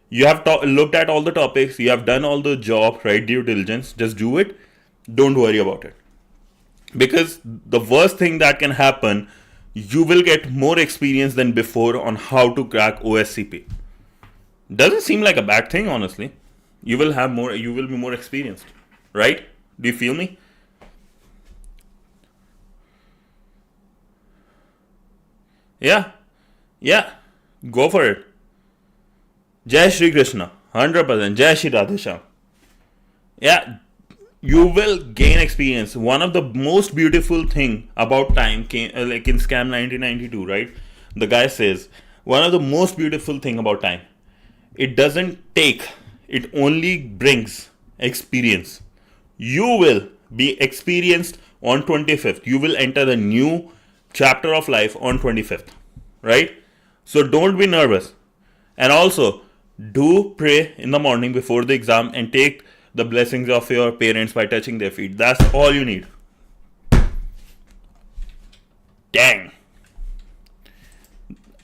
you have looked at all the topics, you have done all the job, right, due diligence, just do it. Don't worry about it. Because the worst thing that can happen, you will get more experience than before on how to crack OSCP. Doesn't seem like a bad thing, honestly. You will be more experienced, right? Do you feel me? Yeah, go for it. Jai Shri Krishna, 100%. Jai Shri Radhesham. Yeah, you will gain experience. One of the most beautiful thing about time came, like in Scam 1992, right? The guy says, one of the most beautiful thing about time, it doesn't take, it only brings experience. You will be experienced on 25th. You will enter the new chapter of life on 25th, right? So don't be nervous. And also, do pray in the morning before the exam and take the blessings of your parents by touching their feet. That's all you need. Dang.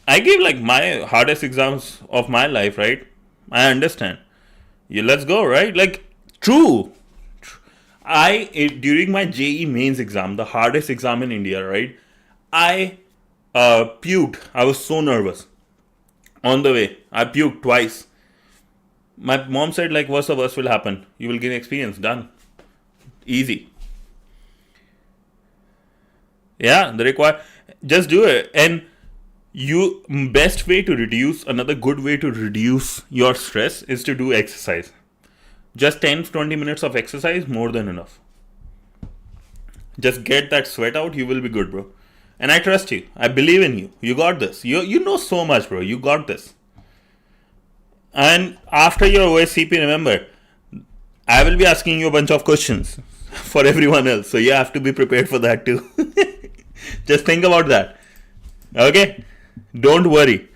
I gave like my hardest exams of my life, right? I understand. Let's go, right? Like, true. During my JEE mains exam, the hardest exam in India, right? I puked. I was so nervous. On the way, I puked twice. My mom said, like, what's the worst will happen? You will gain experience. Done. Easy. Yeah, just do it. And another good way to reduce your stress is to do exercise. Just 10-20 minutes of exercise, more than enough. Just get that sweat out, you will be good, bro. And I trust you. I believe in you. You got this. You know so much, bro. You got this. And after your OSCP, remember, I will be asking you a bunch of questions for everyone else. So you have to be prepared for that too. Just think about that. Okay? Don't worry.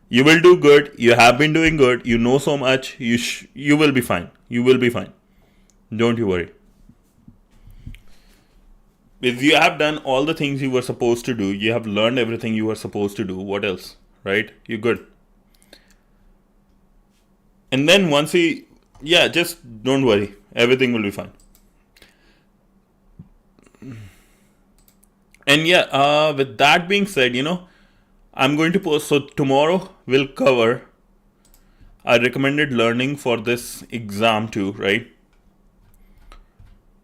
You will do good. You have been doing good. You know so much. You will be fine. You will be fine. Don't you worry. If you have done all the things you were supposed to do, you have learned everything you were supposed to do, what else? Right? You're good. And then just don't worry. Everything will be fine. And with that being said, I'm going to post. So tomorrow we'll cover a recommended learning for this exam too, right?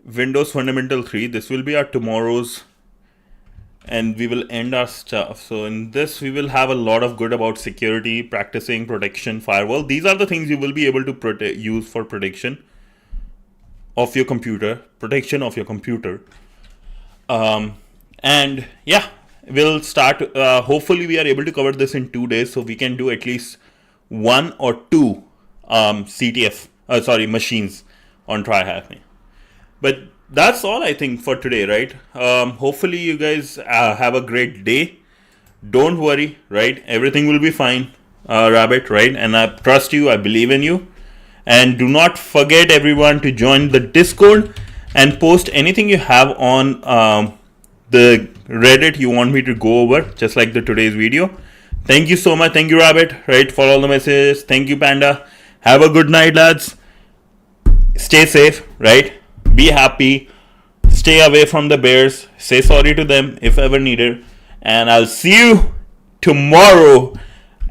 Windows Fundamental 3. This will be our tomorrow's, and we will end our stuff. So in this, we will have a lot of good about security, practicing, protection, firewall. These are the things you will be able to use for protection of your computer, And we'll start. Hopefully, we are able to cover this in 2 days, so we can do at least 1 or 2 machines on TryHackMe. But that's all I think for today, right? Hopefully you guys have a great day. Don't worry, right? Everything will be fine, Rabbit, right? And I trust you, I believe in you. And do not forget, everyone, to join the Discord and post anything you have on the Reddit you want me to go over, just like the today's video. Thank you so much. Thank you, Rabbit, right, for all the messages. Thank you, Panda. Have a good night, lads. Stay safe, right? Be happy. Stay away from the bears. Say sorry to them if ever needed. And I'll see you tomorrow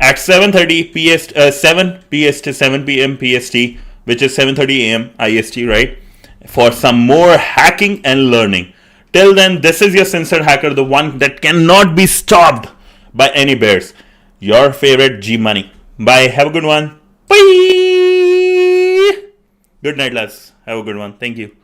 at 7:30 PST, 7 PST, 7 p.m. PST, which is 7:30 a.m. IST, right? For some more hacking and learning. Till then, this is your censored hacker, the one that cannot be stopped by any bears. Your favorite G Money. Bye. Have a good one. Bye. Good night, lads. Have a good one. Thank you.